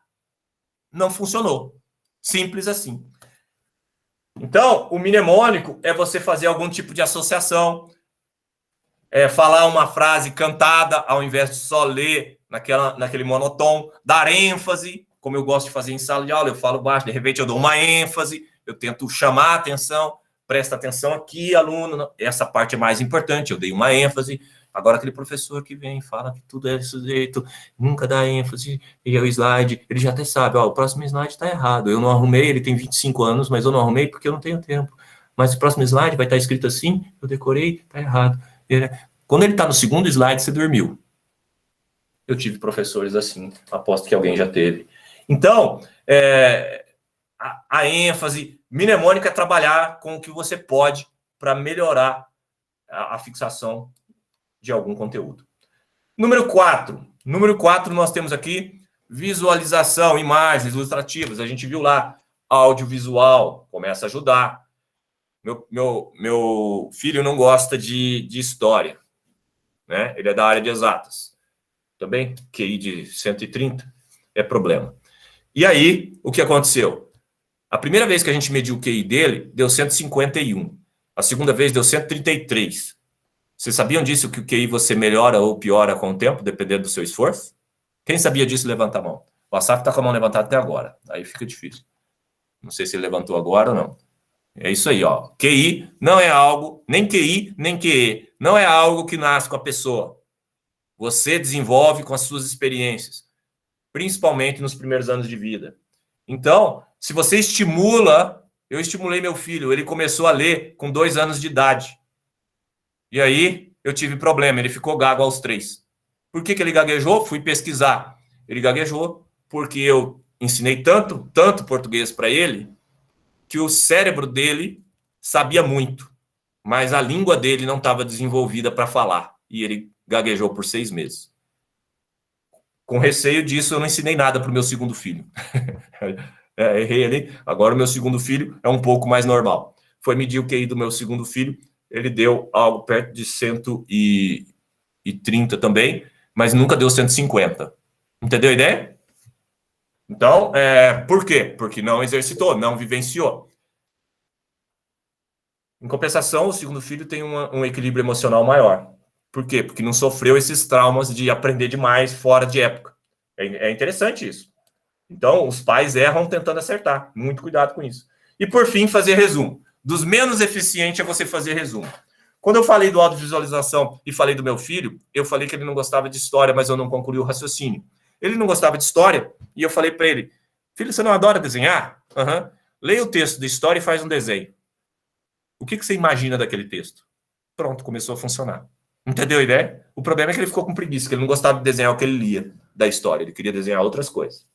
[SPEAKER 1] não funcionou. Simples assim. Então, o mnemônico é você fazer algum tipo de associação, falar uma frase cantada, ao invés de só ler naquele monotom, dar ênfase, como eu gosto de fazer em sala de aula, eu falo baixo, de repente eu dou uma ênfase, eu tento chamar a atenção, presta atenção aqui, aluno, essa parte é mais importante, eu dei uma ênfase. Agora aquele professor que vem e fala que tudo é desse jeito, nunca dá ênfase, e é o slide, ele já até sabe, o próximo slide está errado, eu não arrumei, ele tem 25 anos, mas eu não arrumei porque eu não tenho tempo. Mas o próximo slide vai estar escrito assim, eu decorei, está errado. Quando ele está no segundo slide, você dormiu. Eu tive professores assim, aposto que alguém já teve. Então, a ênfase mnemônica é trabalhar com o que você pode para melhorar a fixação de algum conteúdo. Número 4, Número 4, nós temos aqui visualização, imagens ilustrativas. A gente viu lá, audiovisual, começa a ajudar. Meu filho não gosta de história, né? Ele é da área de exatas. Também, QI de 130 é problema. E aí, o que aconteceu? A primeira vez que a gente mediu o QI dele, deu 151. A segunda vez deu 133. Vocês sabiam disso, que o QI você melhora ou piora com o tempo, dependendo do seu esforço? Quem sabia disso, levanta a mão. O Asaf está com a mão levantada até agora. Aí fica difícil. Não sei se ele levantou agora ou não. É isso aí, ó. QI não é algo, nem QI, nem QE. Não é algo que nasce com a pessoa. Você desenvolve com as suas experiências, principalmente nos primeiros anos de vida. Então, se você estimula, eu estimulei meu filho, ele começou a ler com 2 anos de idade. E aí, eu tive problema, ele ficou gago aos 3. Por que ele gaguejou? Fui pesquisar. Ele gaguejou porque eu ensinei tanto português para ele, que o cérebro dele sabia muito, mas a língua dele não estava desenvolvida para falar. E ele gaguejou por 6 meses. Com receio disso, eu não ensinei nada para o meu segundo filho. Errei ali. Agora o meu segundo filho é um pouco mais normal. Foi medir o QI do meu segundo filho, ele deu algo perto de 130 também, mas nunca deu 150. Entendeu a ideia? Então, por quê? Porque não exercitou, não vivenciou. Em compensação, o segundo filho tem um equilíbrio emocional maior. Por quê? Porque não sofreu esses traumas de aprender demais fora de época. É interessante isso. Então, os pais erram tentando acertar. Muito cuidado com isso. E, por fim, fazer resumo. Dos menos eficiente é você fazer resumo. Quando eu falei do autovisualização e falei do meu filho, eu falei que ele não gostava de história, mas eu não concluí o raciocínio. Ele não gostava de história e eu falei para ele, filho, você não adora desenhar? Uhum. Leia o texto da história e faz um desenho. O que você imagina daquele texto? Pronto, começou a funcionar. Entendeu a ideia? O problema é que ele ficou com preguiça, que ele não gostava de desenhar o que ele lia da história, ele queria desenhar outras coisas.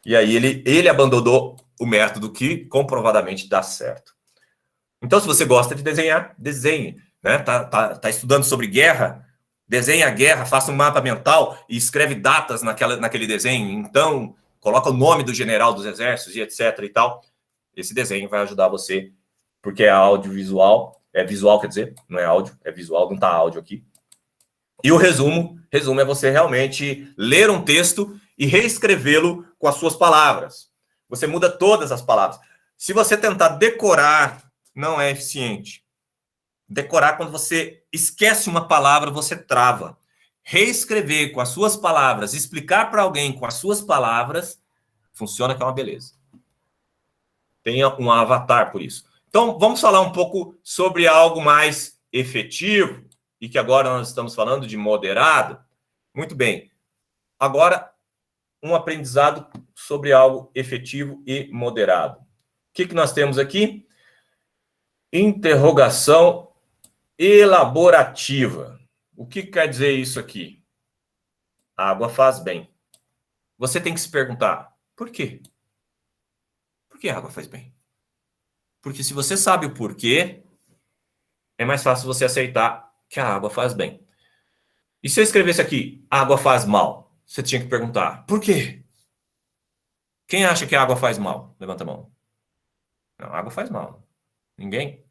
[SPEAKER 1] E aí ele abandonou o método que comprovadamente dá certo. Então, se você gosta de desenhar, desenhe. Né? Tá estudando sobre guerra? Desenhe a guerra, faça um mapa mental e escreve datas naquele desenho. Então, coloca o nome do general dos exércitos e etc. e tal. Esse desenho vai ajudar você, porque é audiovisual, é visual, quer dizer, não é áudio, é visual, não está áudio aqui. E o resumo é você realmente ler um texto e reescrevê-lo com as suas palavras. Você muda todas as palavras. Se você tentar decorar, não é eficiente. Decorar, quando você esquece uma palavra, você trava. Reescrever com as suas palavras, explicar para alguém com as suas palavras, funciona que é uma beleza. Tenha um avatar por isso. Então, vamos falar um pouco sobre algo mais efetivo, e que agora nós estamos falando de moderado. Muito bem. Agora, um aprendizado sobre algo efetivo e moderado. O que nós temos aqui? Interrogação elaborativa. O que quer dizer isso aqui? A água faz bem. Você tem que se perguntar, por quê? Por que a água faz bem? Porque se você sabe o porquê, é mais fácil você aceitar que a água faz bem. E se eu escrevesse aqui, a água faz mal? Você tinha que perguntar, por quê? Quem acha que a água faz mal? Levanta a mão. Não, a água faz mal. Ninguém?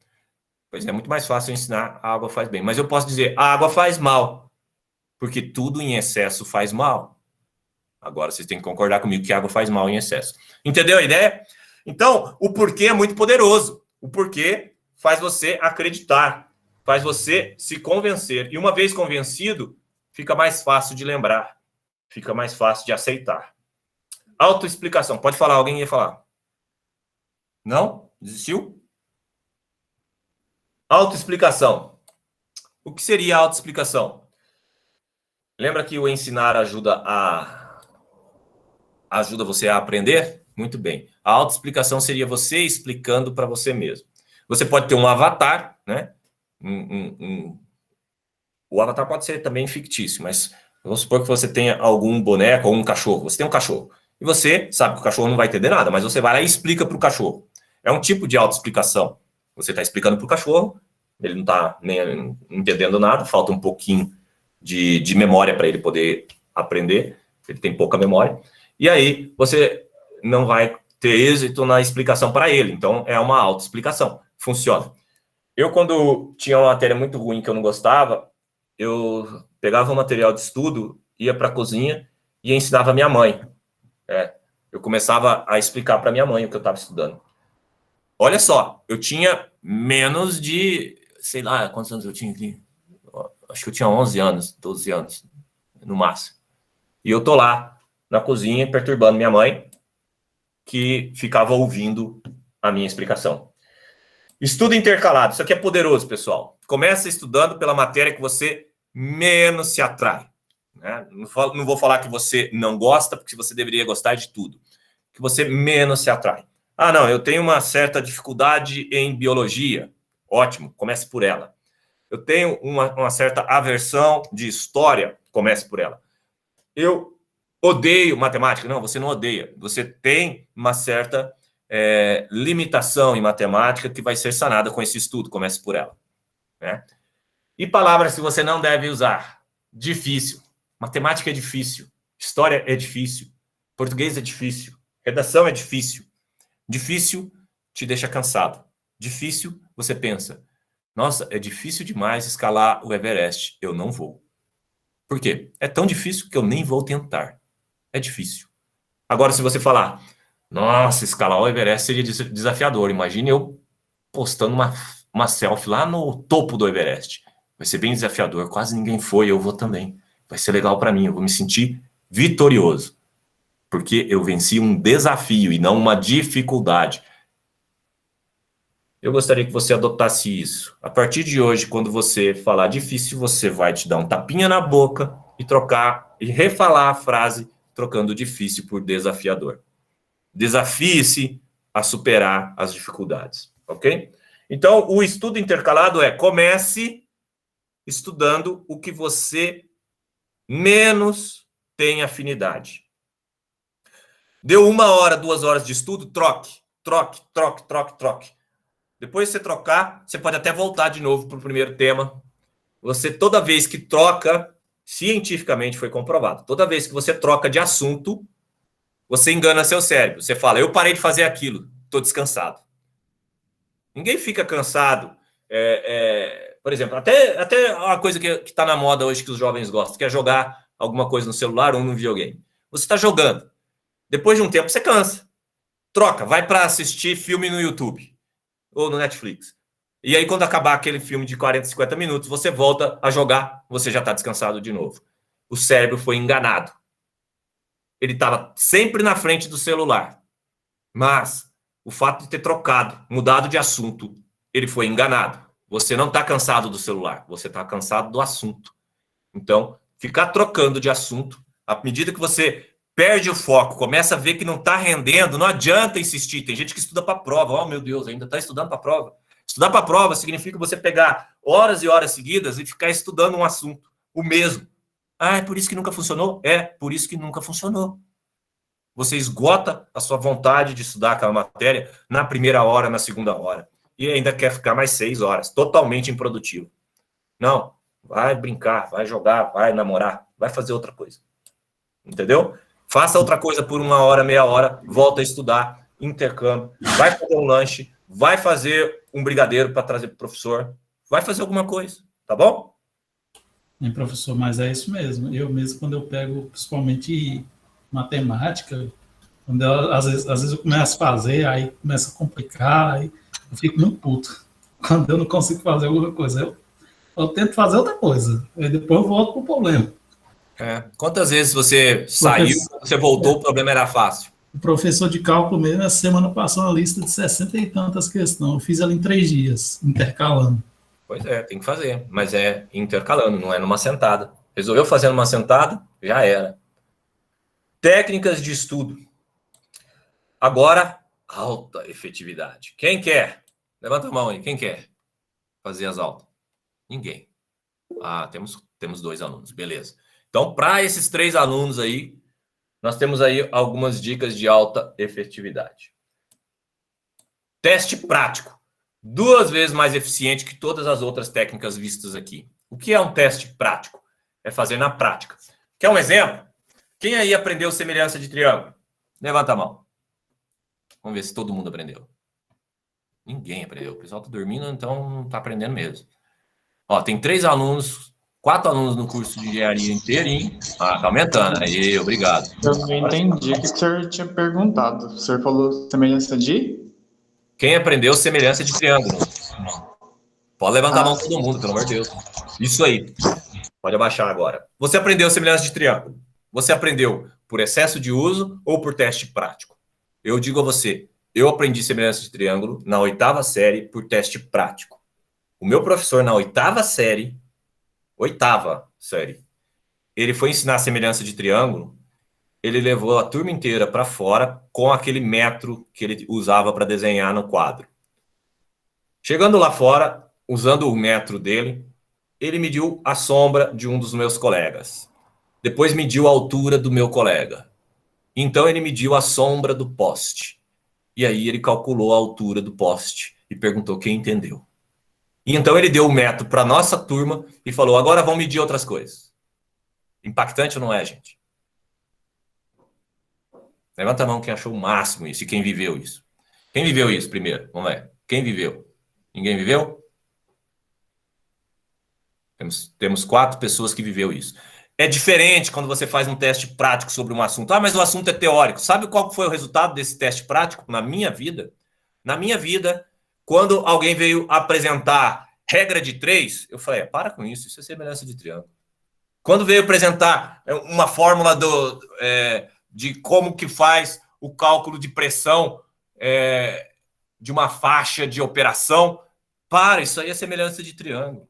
[SPEAKER 1] Pois é, muito mais fácil ensinar a água faz bem. Mas eu posso dizer, a água faz mal. Porque tudo em excesso faz mal. Agora vocês têm que concordar comigo que a água faz mal em excesso. Entendeu a ideia? Então, o porquê é muito poderoso. O porquê faz você acreditar. Faz você se convencer. E uma vez convencido, fica mais fácil de lembrar. Fica mais fácil de aceitar. Autoexplicação. Pode falar, alguém ia falar. Não? Desistiu? Autoexplicação. O que seria a autoexplicação? Lembra que o ensinar ajuda você a aprender? Muito bem. A autoexplicação seria você explicando para você mesmo. Você pode ter um avatar, né? O avatar pode ser também fictício, mas vamos supor que você tenha algum boneco ou um cachorro. Você tem um cachorro. E você sabe que o cachorro não vai entender nada, mas você vai lá e explica para o cachorro. É um tipo de autoexplicação. Você está explicando para o cachorro, ele não está nem entendendo nada, falta um pouquinho de memória para ele poder aprender, ele tem pouca memória, e aí você não vai ter êxito na explicação para ele, então é uma autoexplicação, funciona. Eu, quando tinha uma matéria muito ruim que eu não gostava, eu pegava um material de estudo, ia para a cozinha e ensinava a minha mãe. Eu começava a explicar para minha mãe o que eu estava estudando. Olha só, eu tinha menos de, sei lá, quantos anos eu tinha aqui? Acho que eu tinha 11 anos, 12 anos, no máximo. E eu tô lá, na cozinha, perturbando minha mãe, que ficava ouvindo a minha explicação. Estudo intercalado, isso aqui é poderoso, pessoal. Começa estudando pela matéria que você menos se atrai. Né? Não vou falar que você não gosta, porque você deveria gostar de tudo. Que você menos se atrai. Ah, não, eu tenho uma certa dificuldade em biologia. Ótimo, comece por ela. Eu tenho uma certa aversão de história. Comece por ela. Eu odeio matemática. Não, você não odeia. Você tem uma certa limitação em matemática que vai ser sanada com esse estudo. Comece por ela. Né? E palavras que você não deve usar. Difícil. Matemática é difícil. História é difícil. Português é difícil. Redação é difícil. Difícil te deixa cansado. Difícil, você pensa, nossa, é difícil demais escalar o Everest. Eu não vou. Por quê? É tão difícil que eu nem vou tentar. É difícil. Agora, se você falar, nossa, escalar o Everest seria desafiador. Imagine eu postando uma selfie lá no topo do Everest. Vai ser bem desafiador. Quase ninguém foi, eu vou também. Vai ser legal para mim. Eu vou me sentir vitorioso. Porque eu venci um desafio e não uma dificuldade. Eu gostaria que você adotasse isso. A partir de hoje, quando você falar difícil, você vai te dar um tapinha na boca e trocar e refalar a frase trocando difícil por desafiador. Desafie-se a superar as dificuldades, ok? Então, o estudo intercalado comece estudando o que você menos tem afinidade. Deu 1 hora, 2 horas de estudo, troque. Depois de você trocar, você pode até voltar de novo para o primeiro tema. Você, toda vez que troca, cientificamente foi comprovado, toda vez que você troca de assunto, você engana seu cérebro. Você fala, eu parei de fazer aquilo, estou descansado. Ninguém fica cansado. Por exemplo, até uma coisa que está na moda hoje que os jovens gostam, que é jogar alguma coisa no celular ou no videogame. Você está jogando. Depois de um tempo, você cansa. Troca, vai para assistir filme no YouTube ou no Netflix. E aí, quando acabar aquele filme de 40, 50 minutos, você volta a jogar, você já está descansado de novo. O cérebro foi enganado. Ele estava sempre na frente do celular. Mas o fato de ter trocado, mudado de assunto, ele foi enganado. Você não está cansado do celular, você está cansado do assunto. Então, ficar trocando de assunto, à medida que você perde o foco, começa a ver que não está rendendo, não adianta insistir. Tem gente que estuda para a prova. Oh, meu Deus, ainda está estudando para a prova. Estudar para a prova significa você pegar horas e horas seguidas e ficar estudando um assunto, o mesmo. Ah, é por isso que nunca funcionou? É, por isso que nunca funcionou. Você esgota a sua vontade de estudar aquela matéria na primeira hora, na segunda hora. E ainda quer ficar mais 6 horas, totalmente improdutivo. Não, vai brincar, vai jogar, vai namorar, vai fazer outra coisa. Entendeu? Faça outra coisa por 1 hora, meia hora, volta a estudar, intercâmbio, vai fazer um lanche, vai fazer um brigadeiro para trazer para o professor, vai fazer alguma coisa, tá bom?
[SPEAKER 4] Professor, mas é isso mesmo. Eu mesmo, quando eu pego, principalmente matemática, quando às vezes eu começo a fazer, aí começa a complicar, aí eu fico muito puto. Quando eu não consigo fazer alguma coisa, eu tento fazer outra coisa, aí depois eu volto pro problema.
[SPEAKER 1] Quantas vezes você saiu, você voltou, o problema era fácil?
[SPEAKER 4] O professor de cálculo mesmo, essa semana passou uma lista de 60 e tantas questões. Eu fiz ela em 3 dias, intercalando.
[SPEAKER 1] Pois é, tem que fazer, mas é intercalando, não é numa sentada. Resolveu fazer numa sentada, já era. Técnicas de estudo. Agora, alta efetividade. Quem quer? Levanta a mão aí, quem quer fazer as aulas? Ninguém. Ah, temos 2 alunos, beleza. Então, para esses 3 alunos aí, nós temos aí algumas dicas de alta efetividade. Teste prático. 2 vezes mais eficiente que todas as outras técnicas vistas aqui. O que é um teste prático? é fazer na prática. Quer um exemplo? Quem aí aprendeu semelhança de triângulo? Levanta a mão. Vamos ver se todo mundo aprendeu. Ninguém aprendeu. O pessoal está dormindo, então não está aprendendo mesmo. Ó, tem 4 alunos no curso de engenharia inteirinho. Ah, tá aumentando. Aí, obrigado.
[SPEAKER 3] Eu não entendi o que o senhor tinha perguntado. O senhor falou semelhança de?
[SPEAKER 1] Quem aprendeu semelhança de triângulo? Pode levantar a mão todo mundo, pelo amor de Deus. Isso aí. Pode abaixar agora. Você aprendeu semelhança de triângulo? Você aprendeu por excesso de uso ou por teste prático? Eu digo a você, eu aprendi semelhança de triângulo na 8ª série por teste prático. O meu professor na 8ª série, ele foi ensinar semelhança de triângulo, ele levou a turma inteira para fora com aquele metro que ele usava para desenhar no quadro. Chegando lá fora, usando o metro dele, ele mediu a sombra de um dos meus colegas. Depois mediu a altura do meu colega. Então ele mediu a sombra do poste. E aí ele calculou a altura do poste e perguntou quem entendeu. E então ele deu o metro para nossa turma e falou, agora vamos medir outras coisas. Impactante ou não é, gente? Levanta a mão quem achou o máximo isso e quem viveu isso. Quem viveu isso primeiro? Vamos ver. Quem viveu? Ninguém viveu? Temos 4 pessoas que viveu isso. É diferente quando você faz um teste prático sobre um assunto. Ah, mas o assunto é teórico. Sabe qual foi o resultado desse teste prático na minha vida? Na minha vida, quando alguém veio apresentar regra de 3, eu falei, para com isso, isso é semelhança de triângulo. Quando veio apresentar uma fórmula de como que faz o cálculo de pressão de uma faixa de operação, isso aí é semelhança de triângulo.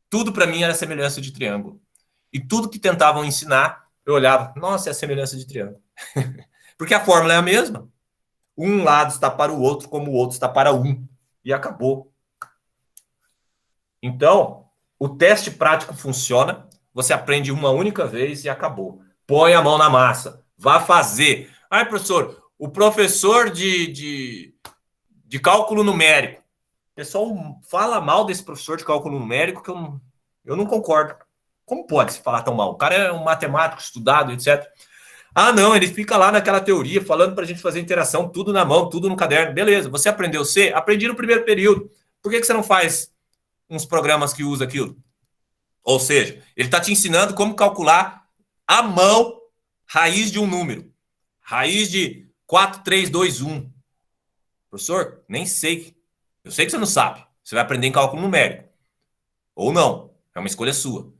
[SPEAKER 1] Tudo para mim era semelhança de triângulo. E tudo que tentavam ensinar, eu olhava, nossa, é a semelhança de triângulo. Porque a fórmula é a mesma. Um lado está para o outro, como o outro está para um. E acabou. Então, o teste prático funciona, você aprende uma única vez e acabou. Põe a mão na massa, vá fazer. Ai, professor, o professor de cálculo numérico. O pessoal fala mal desse professor de cálculo numérico que eu não concordo. Como pode se falar tão mal? O cara é um matemático estudado, etc. Ah, não, ele fica lá naquela teoria falando para a gente fazer interação, tudo na mão, tudo no caderno. Beleza, você aprendeu C? Aprendi no primeiro período. Por que você não faz uns programas que usa aquilo? Ou seja, ele está te ensinando como calcular à mão raiz de um número. Raiz de 4, 3, 2, 1. Professor, nem sei. Eu sei que você não sabe. Você vai aprender em cálculo numérico. Ou não. É uma escolha sua.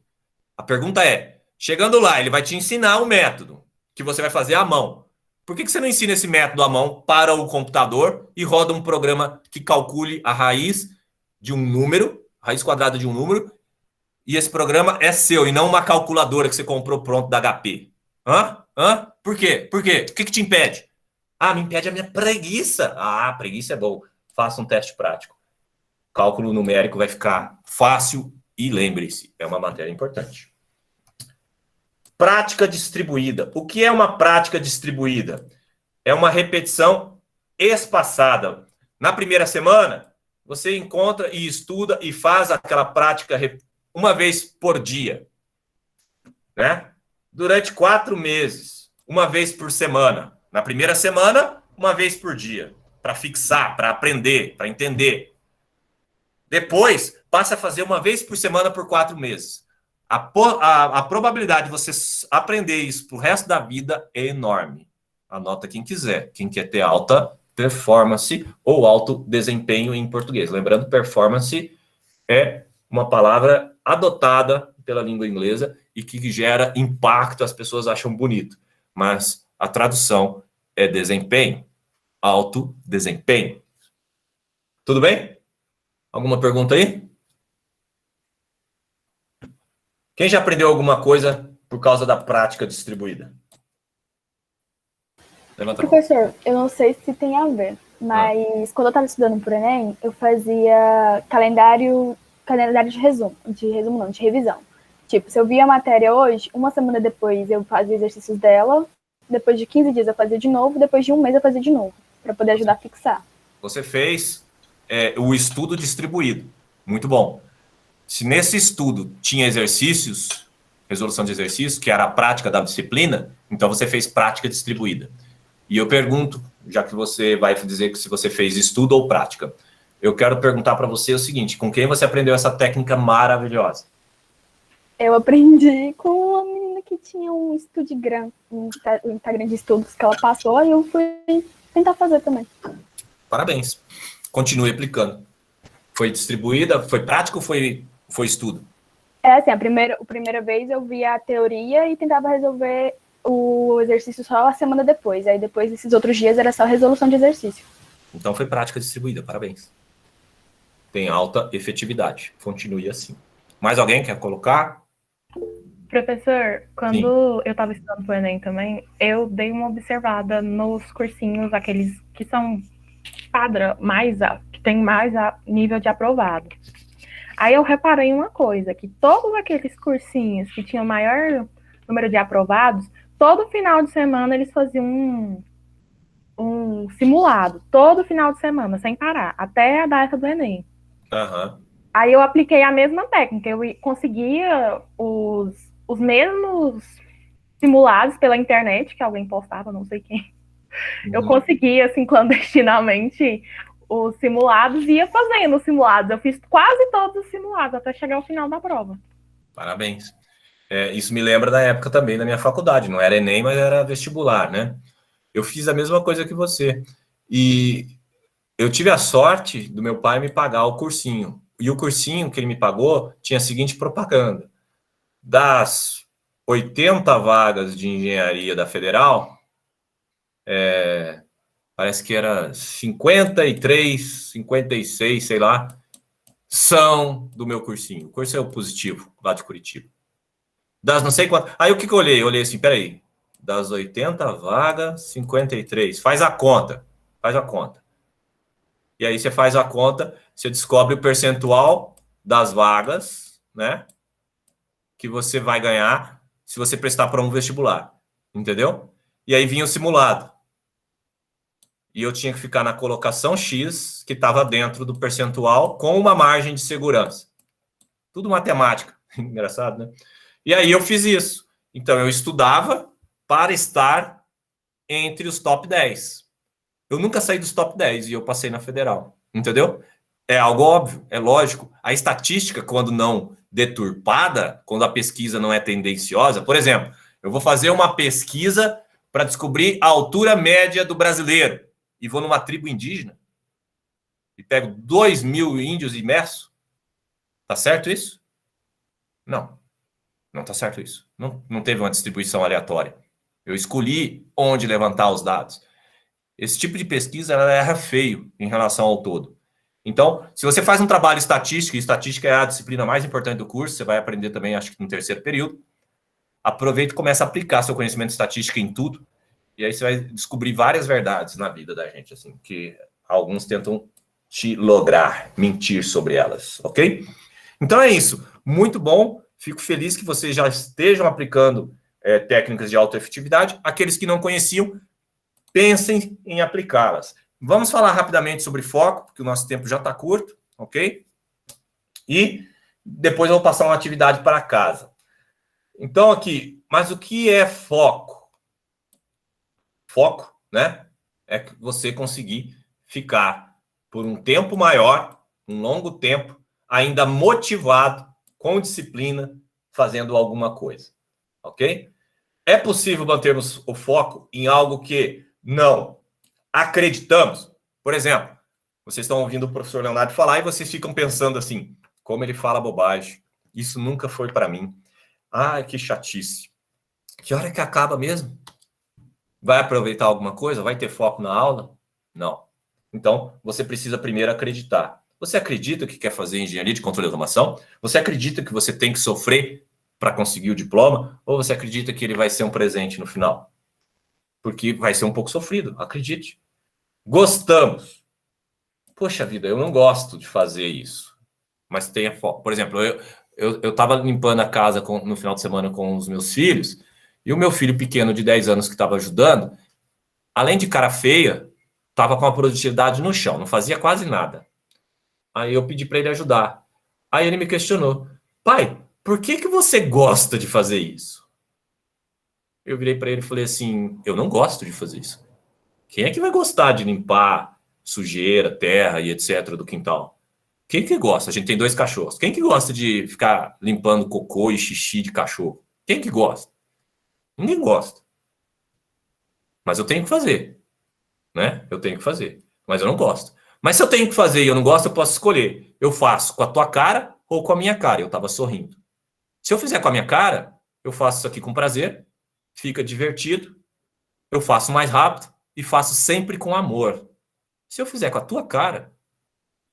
[SPEAKER 1] A pergunta é, chegando lá, ele vai te ensinar um método que você vai fazer à mão. Por que você não ensina esse método à mão para o computador e roda um programa que calcule a raiz de um número, raiz quadrada de um número, e esse programa é seu e não uma calculadora que você comprou pronto da HP? Por quê? Por quê? O que te impede? Ah, me impede a minha preguiça. Ah, preguiça é bom. Faça um teste prático. Cálculo numérico vai ficar fácil e lembre-se, é uma matéria importante. Prática distribuída. O que é uma prática distribuída? É uma repetição espaçada. Na primeira semana, você encontra e estuda e faz aquela prática uma vez por dia. Né? Durante 4 meses, uma vez por semana. Na primeira semana, uma vez por dia. Para fixar, para aprender, para entender. Depois, passa a fazer uma vez por semana por 4 meses. A probabilidade de você aprender isso para o resto da vida é enorme. Anota quem quiser. Quem quer ter alta performance ou alto desempenho em português. Lembrando, performance é uma palavra adotada pela língua inglesa e que gera impacto, as pessoas acham bonito. Mas a tradução é desempenho, alto desempenho. Tudo bem? Alguma pergunta aí? Quem já aprendeu alguma coisa por causa da prática distribuída? Levanta a mão.
[SPEAKER 5] Professor, eu não sei se tem a ver, mas quando eu estava estudando para o Enem, eu fazia calendário de revisão. Tipo, se eu via a matéria hoje, uma semana depois eu fazia exercícios dela, depois de 15 dias eu fazia de novo, depois de um mês eu fazia de novo, para poder ajudar a fixar.
[SPEAKER 1] Você fez o estudo distribuído. Muito bom. Se nesse estudo tinha exercícios, resolução de exercício, que era a prática da disciplina, então você fez prática distribuída. E eu pergunto, já que você vai dizer que se você fez estudo ou prática, eu quero perguntar para você o seguinte, com quem você aprendeu essa técnica maravilhosa?
[SPEAKER 5] Eu aprendi com uma menina que tinha um Studigram, um Instagram de estudos que ela passou, e eu fui tentar fazer também.
[SPEAKER 1] Parabéns. Continue aplicando. Foi distribuída, foi prática ou foi estudo?
[SPEAKER 5] É assim, a primeira vez eu via a teoria e tentava resolver o exercício só a semana depois. Aí depois, esses outros dias, era só resolução de exercício.
[SPEAKER 1] Então foi prática distribuída, parabéns. Tem alta efetividade. Continue assim. Mais alguém quer colocar?
[SPEAKER 6] Professor, quando eu estava estudando para o Enem também, eu dei uma observada nos cursinhos, aqueles que são padrão, que tem mais nível de aprovado. Aí eu reparei uma coisa, que todos aqueles cursinhos que tinham maior número de aprovados, todo final de semana eles faziam um simulado, todo final de semana, sem parar, até a data do Enem.
[SPEAKER 1] Aham.
[SPEAKER 6] Aí eu apliquei a mesma técnica, eu conseguia os mesmos simulados pela internet, que alguém postava, não sei quem. Eu conseguia, assim, clandestinamente, os simulados e ia fazendo os simulados. Eu fiz quase todos os simulados, até chegar ao final da prova.
[SPEAKER 1] Parabéns. Isso me lembra da época também da minha faculdade. Não era Enem, mas era vestibular, né? Eu fiz a mesma coisa que você. E eu tive a sorte do meu pai me pagar o cursinho. E o cursinho que ele me pagou tinha a seguinte propaganda. Das 80 vagas de engenharia da Federal, parece que era 53, 56, sei lá, são do meu cursinho. O curso é o positivo, lá de Curitiba. Das não sei quantas. Aí o que eu olhei? Eu olhei assim, peraí. Das 80 vagas, 53. Faz a conta. Faz a conta. E aí você faz a conta, você descobre o percentual das vagas, né? Que você vai ganhar se você prestar para um vestibular. Entendeu? E aí vinha o simulado. E eu tinha que ficar na colocação X, que estava dentro do percentual, com uma margem de segurança. Tudo matemática. Engraçado, né? E aí eu fiz isso. Então eu estudava para estar entre os top 10. Eu nunca saí dos top 10 e eu passei na Federal. Entendeu? É algo óbvio, é lógico. A estatística, quando não deturpada, quando a pesquisa não é tendenciosa, por exemplo, eu vou fazer uma pesquisa para descobrir a altura média do brasileiro e vou numa tribo indígena e pego 2.000 índios imersos. Tá certo isso? Não. Não tá certo isso. Não teve uma distribuição aleatória. Eu escolhi onde levantar os dados. Esse tipo de pesquisa, ela erra feio em relação ao todo. Então, se você faz um trabalho estatístico, e estatística é a disciplina mais importante do curso, você vai aprender também, acho que no terceiro período, aproveita e começa a aplicar seu conhecimento estatístico em tudo, e aí você vai descobrir várias verdades na vida da gente, assim, que alguns tentam te lograr, mentir sobre elas, ok? Então é isso. Muito bom. Fico feliz que vocês já estejam aplicando técnicas de autoefetividade. Aqueles que não conheciam, pensem em aplicá-las. Vamos falar rapidamente sobre foco, porque o nosso tempo já está curto, ok? E depois eu vou passar uma atividade para casa. Então aqui, mas o que é foco? Foco, né? É que você conseguir ficar por um tempo maior, um longo tempo, ainda motivado, com disciplina, fazendo alguma coisa, ok? É possível mantermos o foco em algo que não acreditamos? Por exemplo, vocês estão ouvindo o professor Leonardo falar e vocês ficam pensando assim, como ele fala bobagem, isso nunca foi para mim. Ai, que chatice. Que hora que acaba mesmo? Vai aproveitar alguma coisa? Vai ter foco na aula? Não. Então, você precisa primeiro acreditar. Você acredita que quer fazer engenharia de controle de automação? Você acredita que você tem que sofrer para conseguir o diploma? Ou você acredita que ele vai ser um presente no final? Porque vai ser um pouco sofrido, acredite. Gostamos. Poxa vida, eu não gosto de fazer isso. Mas tenha foco. Por exemplo, eu estava limpando a casa no final de semana com os meus filhos, e o meu filho pequeno de 10 anos que estava ajudando, além de cara feia, estava com a produtividade no chão, não fazia quase nada. Aí eu pedi para ele ajudar. Aí ele me questionou: pai, por que você gosta de fazer isso? Eu virei para ele e falei assim, eu não gosto de fazer isso. Quem é que vai gostar de limpar sujeira, terra e etc. do quintal? Quem que gosta? A gente tem 2 cachorros. Quem que gosta de ficar limpando cocô e xixi de cachorro? Quem que gosta? Ninguém gosta. Mas eu tenho que fazer. Né? Eu tenho que fazer. Mas eu não gosto. Mas se eu tenho que fazer e eu não gosto, eu posso escolher. Eu faço com a tua cara ou com a minha cara. Eu estava sorrindo. Se eu fizer com a minha cara, eu faço isso aqui com prazer, fica divertido, eu faço mais rápido e faço sempre com amor. Se eu fizer com a tua cara,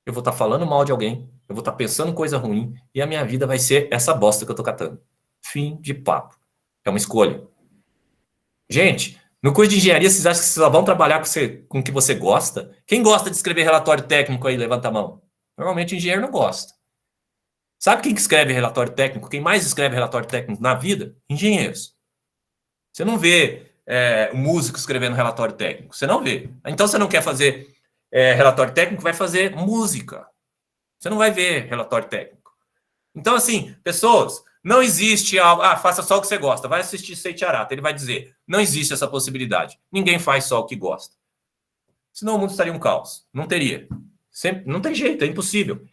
[SPEAKER 1] eu vou estar falando mal de alguém, eu vou estar pensando coisa ruim e a minha vida vai ser essa bosta que eu tô catando. Fim de papo. É uma escolha. Gente, no curso de engenharia, vocês acham que vocês só vão trabalhar com o que você gosta? Quem gosta de escrever relatório técnico aí? Levanta a mão. Normalmente, engenheiro não gosta. Sabe quem que escreve relatório técnico? Quem mais escreve relatório técnico na vida? Engenheiros. Você não vê um músico escrevendo relatório técnico. Você não vê. Então, você não quer fazer relatório técnico, vai fazer música. Você não vai ver relatório técnico. Então, assim, pessoas, não existe algo... faça só o que você gosta. Vai assistir Seiji Arata. Ele vai dizer, não existe essa possibilidade. Ninguém faz só o que gosta. Senão o mundo estaria um caos. Não teria. Não tem jeito, é impossível.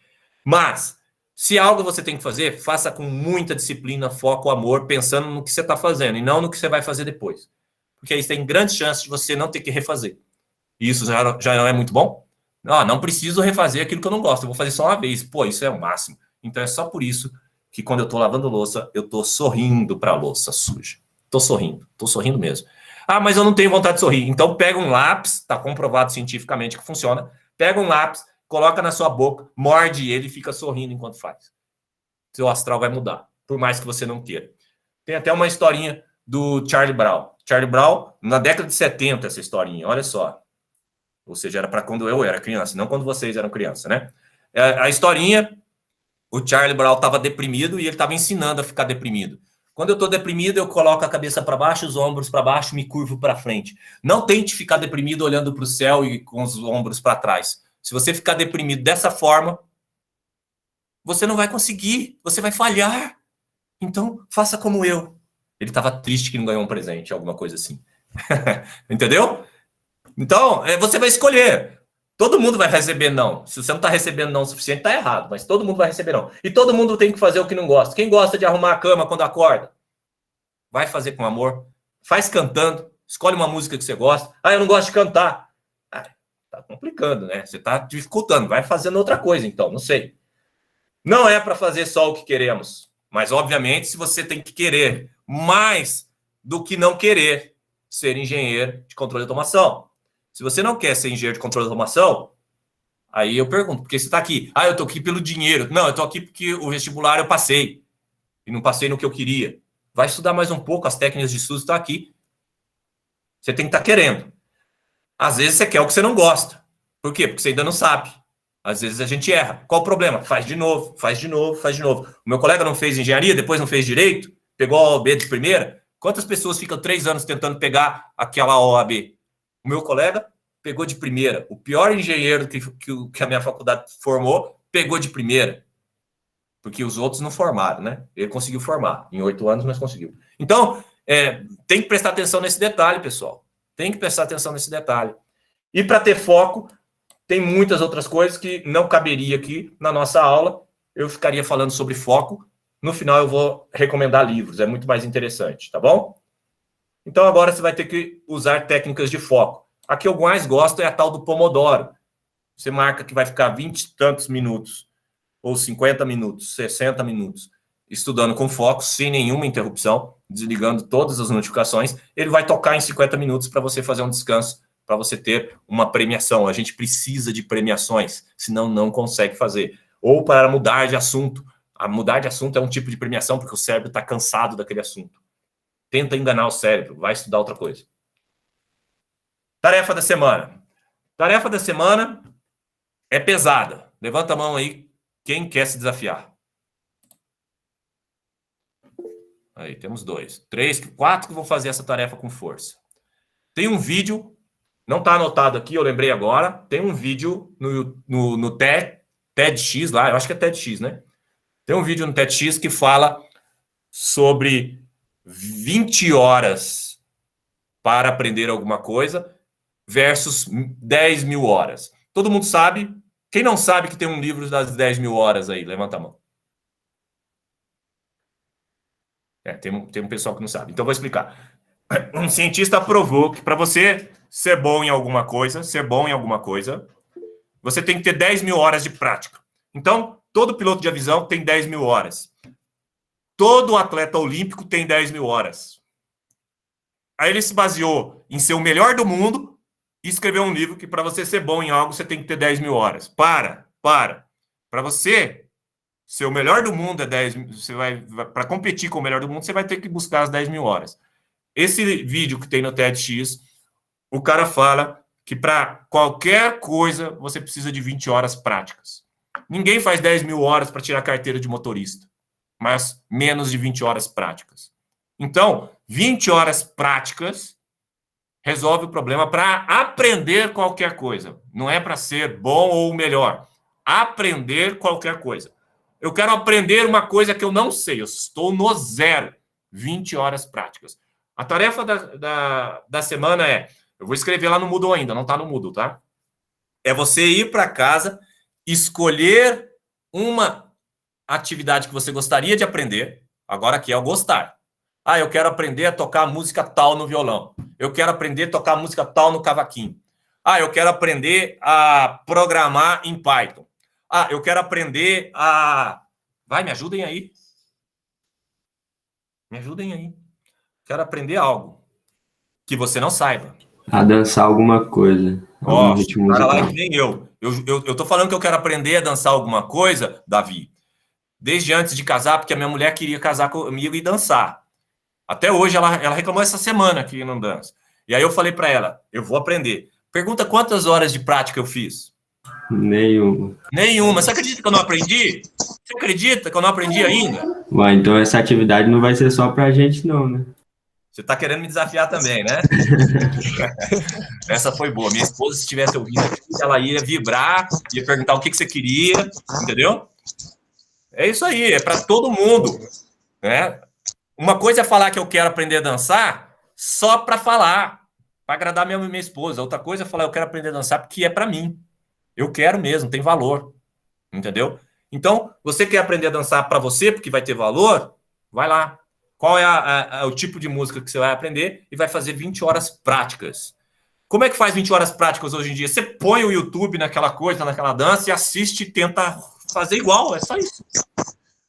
[SPEAKER 1] Mas... se algo você tem que fazer, faça com muita disciplina, foco, amor, pensando no que você está fazendo e não no que você vai fazer depois. Porque aí tem grandes chances de você não ter que refazer. E isso já não é muito bom? Não preciso refazer aquilo que eu não gosto, eu vou fazer só uma vez. Pô, isso é o máximo. Então é só por isso que quando eu estou lavando louça, eu estou sorrindo para a louça suja. Estou sorrindo mesmo. Mas eu não tenho vontade de sorrir. Então pega um lápis, está comprovado cientificamente que funciona, pega um lápis, coloca na sua boca, morde ele e fica sorrindo enquanto faz. Seu astral vai mudar, por mais que você não queira. Tem até uma historinha do Charlie Brown. Charlie Brown, na década de 70, essa historinha, olha só. Ou seja, era para quando eu era criança, não quando vocês eram criança, né? A historinha, o Charlie Brown estava deprimido e ele estava ensinando a ficar deprimido. Quando eu estou deprimido, eu coloco a cabeça para baixo, os ombros para baixo, me curvo para frente. Não tente ficar deprimido olhando para o céu e com os ombros para trás. Se você ficar deprimido dessa forma, você não vai conseguir, você vai falhar. Então, faça como eu. Ele estava triste que não ganhou um presente, alguma coisa assim. Entendeu? Então, você vai escolher. Todo mundo vai receber não. Se você não está recebendo não o suficiente, está errado. Mas todo mundo vai receber não. E todo mundo tem que fazer o que não gosta. Quem gosta de arrumar a cama quando acorda? Vai fazer com amor. Faz cantando. Escolhe uma música que você gosta. Eu não gosto de cantar. Tá complicando, né? Você tá dificultando. Vai fazendo outra coisa, então. Não sei. Não é para fazer só o que queremos. Mas, obviamente, se você tem que querer mais do que não querer ser engenheiro de controle de automação. Se você não quer ser engenheiro de controle de automação, aí eu pergunto, por que você está aqui? Eu estou aqui pelo dinheiro. Não, eu estou aqui porque o vestibular eu passei. E não passei no que eu queria. Vai estudar mais um pouco, as técnicas de estudo estão aqui. Você tem que estar querendo. Às vezes você quer o que você não gosta. Por quê? Porque você ainda não sabe. Às vezes a gente erra. Qual o problema? Faz de novo, faz de novo, faz de novo. O meu colega não fez engenharia, depois não fez direito, pegou a OAB de primeira. Quantas pessoas ficam 3 anos tentando pegar aquela OAB? O meu colega pegou de primeira. O pior engenheiro que a minha faculdade formou, pegou de primeira. Porque os outros não formaram, né? Ele conseguiu formar. Em 8 anos, mas conseguiu. Então, tem que prestar atenção nesse detalhe, pessoal. Tem que prestar atenção nesse detalhe. E para ter foco, tem muitas outras coisas que não caberia aqui na nossa aula. Eu ficaria falando sobre foco. No final, eu vou recomendar livros. É muito mais interessante, tá bom? Então, agora você vai ter que usar técnicas de foco. A que eu mais gosto é a tal do Pomodoro. Você marca que vai ficar 20 e tantos minutos, ou 50 minutos, 60 minutos, estudando com foco, sem nenhuma interrupção, desligando todas as notificações. Ele vai tocar em 50 minutos para você fazer um descanso, para você ter uma premiação. A gente precisa de premiações, senão não consegue fazer. Ou para mudar de assunto. Mudar de assunto é um tipo de premiação, porque o cérebro está cansado daquele assunto. Tenta enganar o cérebro, vai estudar outra coisa. Tarefa da semana. Tarefa da semana é pesada. Levanta a mão aí, quem quer se desafiar. Aí, temos 2, 3, 4 que vão fazer essa tarefa com força. Tem um vídeo, não está anotado aqui, eu lembrei agora, tem um vídeo no TEDx lá, eu acho que é TEDx, né? Tem um vídeo no TEDx que fala sobre 20 horas para aprender alguma coisa versus 10 mil horas. Todo mundo sabe? Quem não sabe que tem um livro das 10 mil horas aí? Levanta a mão. Tem um pessoal que não sabe. Então, vou explicar. Um cientista provou que para você ser bom em alguma coisa, você tem que ter 10 mil horas de prática. Então, todo piloto de avião tem 10 mil horas. Todo atleta olímpico tem 10 mil horas. Aí ele se baseou em ser o melhor do mundo e escreveu um livro que para você ser bom em algo, você tem que ter 10 mil horas. Para. Para você ser o melhor do mundo, para competir com o melhor do mundo, você vai ter que buscar as 10 mil horas. Esse vídeo que tem no TEDx, o cara fala que para qualquer coisa você precisa de 20 horas práticas. Ninguém faz 10 mil horas para tirar carteira de motorista, mas menos de 20 horas práticas. Então, 20 horas práticas resolve o problema para aprender qualquer coisa. Não é para ser bom ou melhor. Aprender qualquer coisa. Eu quero aprender uma coisa que eu não sei. Eu estou no zero. 20 horas práticas. A tarefa da semana é... Eu vou escrever lá no Moodle ainda, não está no Moodle, tá? É você ir para casa, escolher uma atividade que você gostaria de aprender. Agora aqui é o gostar. Ah, eu quero aprender a tocar música tal no violão. Eu quero aprender a tocar música tal no cavaquinho. Ah, eu quero aprender a programar em Python. Ah, eu quero aprender a... Vai, me ajudem aí. Me ajudem aí. Quero aprender algo que você não saiba.
[SPEAKER 7] A dançar alguma coisa.
[SPEAKER 1] Ó,
[SPEAKER 7] ritmo
[SPEAKER 1] cara
[SPEAKER 7] musical.
[SPEAKER 1] lá que nem eu. Eu tô falando que eu quero aprender a dançar alguma coisa, Davi, desde antes de casar, porque a minha mulher queria casar comigo e dançar. Até hoje, ela reclamou essa semana que não dança. E aí eu falei para ela, eu vou aprender. Pergunta quantas horas de prática eu fiz? Nenhuma. Você acredita que eu não aprendi? Você acredita que eu não aprendi ainda?
[SPEAKER 7] Ué, então essa atividade não vai ser só pra gente, não, né?
[SPEAKER 1] Você tá querendo me desafiar também, né? Essa foi boa. Minha esposa, se estivesse ouvindo aqui, ela ia vibrar, ia perguntar o que você queria, entendeu? É isso aí, é para todo mundo, né? Uma coisa é falar que eu quero aprender a dançar só para falar, para agradar minha esposa. Outra coisa é falar eu quero aprender a dançar porque é para mim. Eu quero mesmo, tem valor, entendeu? Então, você quer aprender a dançar para você porque vai ter valor? Vai lá. Qual é o tipo de música que você vai aprender e vai fazer 20 horas práticas. Como é que faz 20 horas práticas hoje em dia? Você põe o YouTube naquela coisa, naquela dança e assiste e tenta fazer igual, é só isso.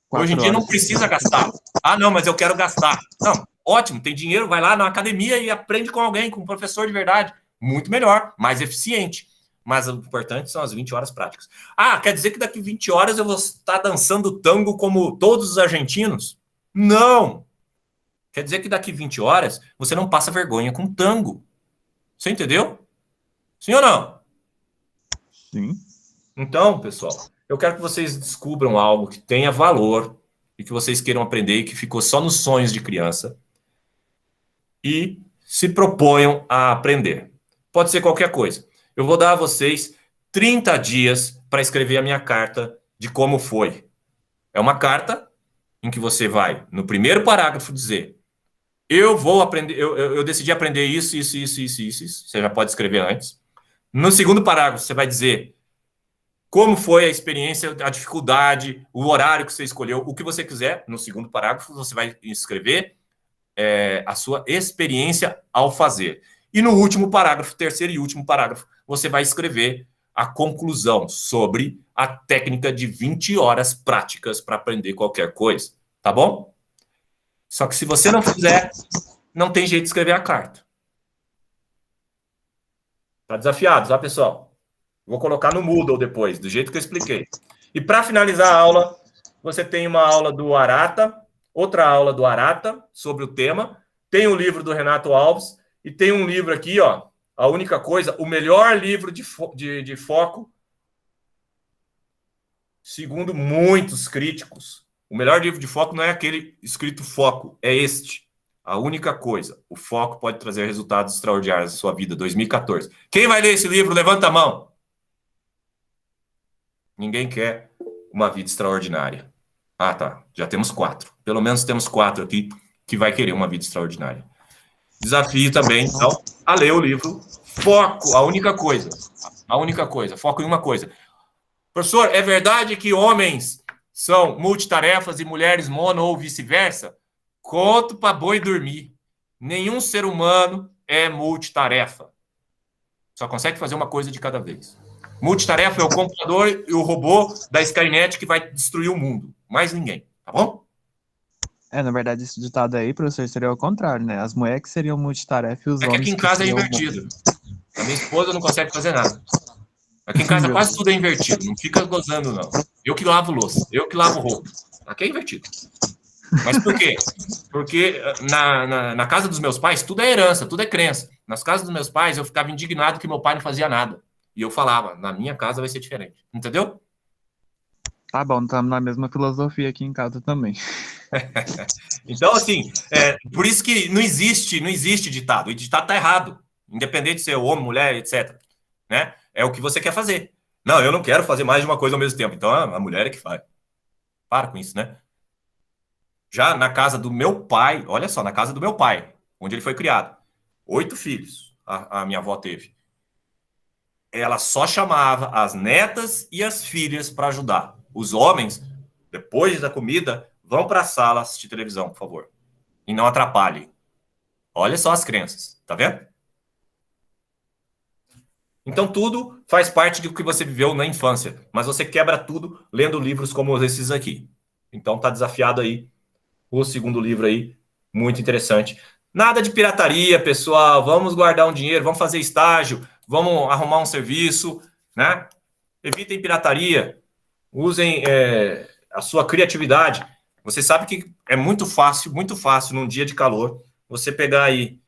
[SPEAKER 1] Hoje em dia não precisa gastar. Ah, não, mas eu quero gastar. Não, ótimo, tem dinheiro, vai lá na academia e aprende com alguém, com um professor de verdade. Muito melhor, mais eficiente. Mas o importante são as 20 horas práticas. Ah, quer dizer que daqui 20 horas eu vou estar dançando tango como todos os argentinos? Não! Quer dizer que daqui 20 horas você não passa vergonha com tango. Você entendeu? Sim ou não?
[SPEAKER 2] Sim.
[SPEAKER 1] Então, pessoal, eu quero que vocês descubram algo que tenha valor e que vocês queiram aprender e que ficou só nos sonhos de criança e se proponham a aprender. Pode ser qualquer coisa. Eu vou dar a vocês 30 dias para escrever a minha carta de como foi. É uma carta em que você vai, no primeiro parágrafo, dizer: eu vou aprender, eu decidi aprender isso. Você já pode escrever antes. No segundo parágrafo, você vai dizer como foi a experiência, a dificuldade, o horário que você escolheu, o que você quiser. No segundo parágrafo, você vai escrever a sua experiência ao fazer. E no último parágrafo, terceiro e último parágrafo, você vai escrever a conclusão sobre a técnica de 20 horas práticas para aprender qualquer coisa. Tá bom? Só que se você não fizer, não tem jeito de escrever a carta. Tá desafiado, tá, pessoal? Vou colocar no Moodle depois, do jeito que eu expliquei. E para finalizar a aula, você tem uma aula do Arata, outra aula do Arata sobre o tema, tem o livro do Renato Alves e tem um livro aqui, ó, A Única Coisa, o melhor livro de foco, segundo muitos críticos. O melhor livro de foco não é aquele escrito foco, é este. A Única Coisa. O foco pode trazer resultados extraordinários na sua vida, 2014. Quem vai ler esse livro? Levanta a mão. Ninguém quer uma vida extraordinária. Ah, tá. Já temos 4. Pelo menos temos 4 aqui que vai querer uma vida extraordinária. Desafio também, então, a ler o livro. Foco, a única coisa. Foco em uma coisa. Professor, é verdade que homens são multitarefas e mulheres mono ou vice-versa? Conto para boi dormir. Nenhum ser humano é multitarefa. Só consegue fazer uma coisa de cada vez. Multitarefa é o computador e o robô da Skynet que vai destruir o mundo. Mais ninguém, tá bom?
[SPEAKER 2] Na verdade, esse ditado aí, professor, seria o contrário, né? As mulheres que seriam multitarefa e os
[SPEAKER 1] É que
[SPEAKER 2] homens
[SPEAKER 1] aqui em
[SPEAKER 2] que
[SPEAKER 1] casa é
[SPEAKER 2] seriam...
[SPEAKER 1] invertido. A minha esposa não consegue fazer nada. Aqui em casa quase tudo é invertido. Não fica gozando, não. Eu que lavo louça. Eu que lavo roupa. Aqui é invertido. Mas por quê? Porque na casa dos meus pais, tudo é herança, tudo é crença. Nas casas dos meus pais, eu ficava indignado que meu pai não fazia nada. E eu falava, na minha casa vai ser diferente. Entendeu?
[SPEAKER 2] Tá bom, estamos na mesma filosofia aqui em casa também.
[SPEAKER 1] Então, assim, por isso que não existe ditado. O ditado tá errado. Independente de ser homem, mulher, etc. Né? É o que você quer fazer. Não, eu não quero fazer mais de uma coisa ao mesmo tempo. Então, a mulher é que faz. Para com isso, né? Já na casa do meu pai, olha só, na casa do meu pai, onde ele foi criado, 8 filhos a minha avó teve. Ela só chamava as netas e as filhas para ajudar. Os homens, depois da comida, vão para a sala assistir televisão, por favor. E não atrapalhem. Olha só as crenças, tá vendo? Então tudo faz parte do que você viveu na infância, mas você quebra tudo lendo livros como esses aqui. Então tá desafiado aí o segundo livro aí, muito interessante. Nada de pirataria, pessoal. Vamos guardar um dinheiro, vamos fazer estágio, vamos arrumar um serviço, né? Evitem pirataria, usem a sua criatividade. Você sabe que é muito fácil, num dia de calor, você pegar aí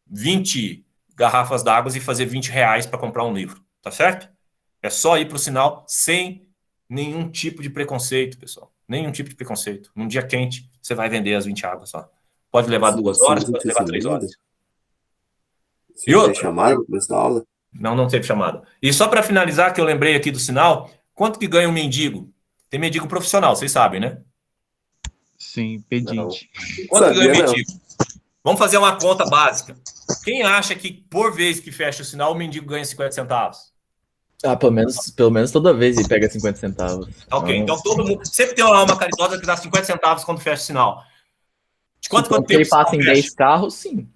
[SPEAKER 1] 20 garrafas d'água e fazer R$20 para comprar um livro, tá certo? É só ir para o sinal sem nenhum tipo de preconceito, pessoal. Nenhum tipo de preconceito. Num dia quente, você vai vender as 20 águas só. Pode levar 2 horas, pode levar 3 horas.
[SPEAKER 8] E outra? Chamaram no começo da aula?
[SPEAKER 1] Não teve chamada. E só para finalizar, que eu lembrei aqui do sinal, quanto que ganha um mendigo? Tem mendigo profissional, vocês sabem, né?
[SPEAKER 2] Sim, pedinte.
[SPEAKER 1] Quanto que ganha um mendigo? Vamos fazer uma conta básica. Quem acha que por vez que fecha o sinal, o mendigo ganha 50 centavos?
[SPEAKER 9] Ah, pelo menos toda vez ele pega 50 centavos.
[SPEAKER 1] Ok, então todo mundo... Sempre tem uma alma caridosa que dá 50 centavos quando fecha o sinal. De quanto tempo
[SPEAKER 9] ele passa em 10 carros, sim.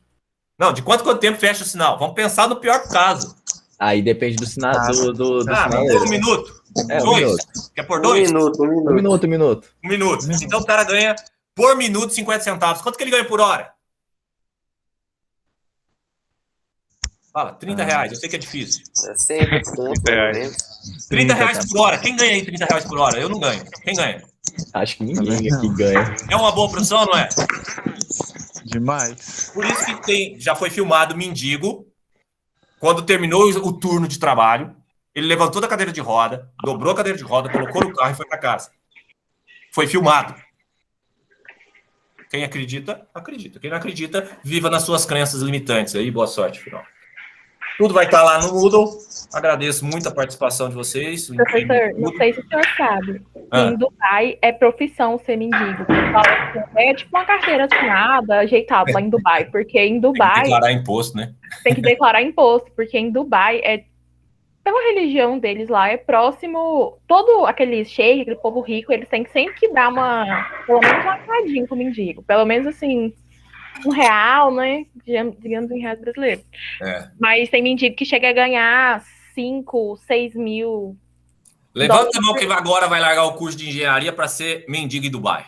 [SPEAKER 1] Não, de quanto tempo fecha o sinal? Vamos pensar no pior caso.
[SPEAKER 9] Aí depende do sinal. Do
[SPEAKER 1] um minuto. 2. Quer por 2?
[SPEAKER 9] Um minuto.
[SPEAKER 1] Um minuto. Então o cara ganha por minuto 50 centavos. Quanto que ele ganha por hora? Fala, R$30. Eu sei que é difícil.
[SPEAKER 8] É sempre ponto, pelo menos.
[SPEAKER 1] R$30 por hora. Quem ganha aí R$30 por hora? Eu não ganho. Quem ganha?
[SPEAKER 9] Acho que ninguém aqui ganha.
[SPEAKER 1] É uma boa profissão, não é?
[SPEAKER 2] Demais.
[SPEAKER 1] Por isso que já foi filmado mendigo. Quando terminou o turno de trabalho, ele levantou da cadeira de roda, dobrou a cadeira de roda, colocou no carro e foi para casa. Foi filmado. Quem acredita, acredita. Quem não acredita, viva nas suas crenças limitantes. Aí, boa sorte, final. Tudo vai estar lá no Moodle. Agradeço muito a participação de vocês.
[SPEAKER 6] Professor, não sei se o senhor sabe. Em Dubai é profissão ser mendigo. É tipo uma carteira assinada, ajeitada lá em Dubai. Porque em Dubai.
[SPEAKER 1] Tem que declarar imposto, né?
[SPEAKER 6] Tem que declarar imposto, porque em Dubai pela religião deles lá, é próximo. Todo aquele sheik, aquele povo rico, eles têm sempre que dar pelo menos uma cadinha pro mendigo. Pelo menos assim. R$1, né? Digamos em reais brasileiros. Mas tem mendigo que chega a ganhar 5, 6 mil.
[SPEAKER 1] Levanta a mão que agora vai largar o curso de engenharia para ser mendigo em Dubai.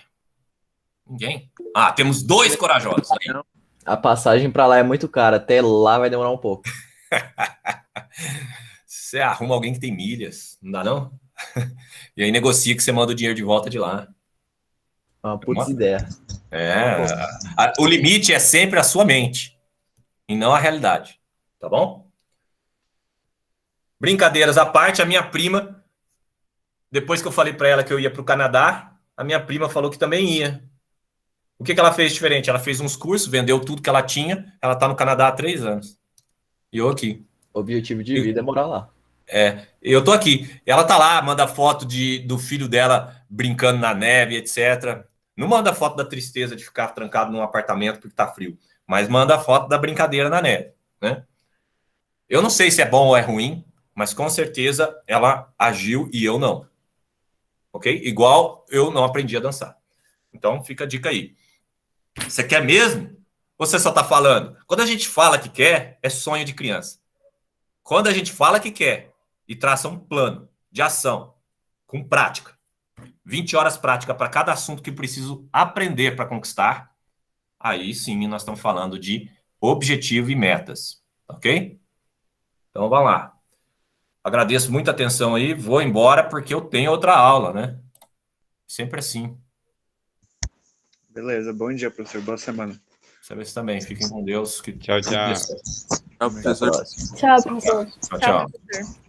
[SPEAKER 1] Ninguém? Ah, temos 2 corajosos.
[SPEAKER 9] A passagem para lá é muito cara. Até lá vai demorar um pouco.
[SPEAKER 1] Você arruma alguém que tem milhas. Não dá, não? E aí negocia que você manda o dinheiro de volta de lá.
[SPEAKER 9] Uma puta ideia.
[SPEAKER 1] O limite é sempre a sua mente e não a realidade, tá bom? Brincadeiras à parte, a minha prima, depois que eu falei para ela que eu ia para o Canadá, a minha prima falou que também ia. O que ela fez diferente? Ela fez uns cursos, vendeu tudo que ela tinha, ela tá no Canadá há 3 anos. E eu aqui.
[SPEAKER 9] O objetivo de vida é morar lá.
[SPEAKER 1] Eu tô aqui. Ela tá lá, manda foto do filho dela brincando na neve, etc. Não manda foto da tristeza de ficar trancado num apartamento porque tá frio, mas manda foto da brincadeira na neve, né? Eu não sei se é bom ou é ruim, mas com certeza ela agiu e eu não. Ok? Igual eu não aprendi a dançar. Então fica a dica aí. Você quer mesmo? Ou você só tá falando? Quando a gente fala que quer, é sonho de criança. Quando a gente fala que quer e traça um plano de ação com prática, 20 horas prática para cada assunto que preciso aprender para conquistar, aí sim nós estamos falando de objetivo e metas, ok? Então vamos lá. Agradeço muita atenção aí, vou embora porque eu tenho outra aula, né? Sempre assim.
[SPEAKER 2] Beleza, bom dia, professor. Boa semana.
[SPEAKER 1] Você também. Fiquem com Deus.
[SPEAKER 10] Tchau, tchau.
[SPEAKER 9] Tchau, professor.
[SPEAKER 5] Tchau, professor.
[SPEAKER 1] Tchau, tchau.
[SPEAKER 6] professor.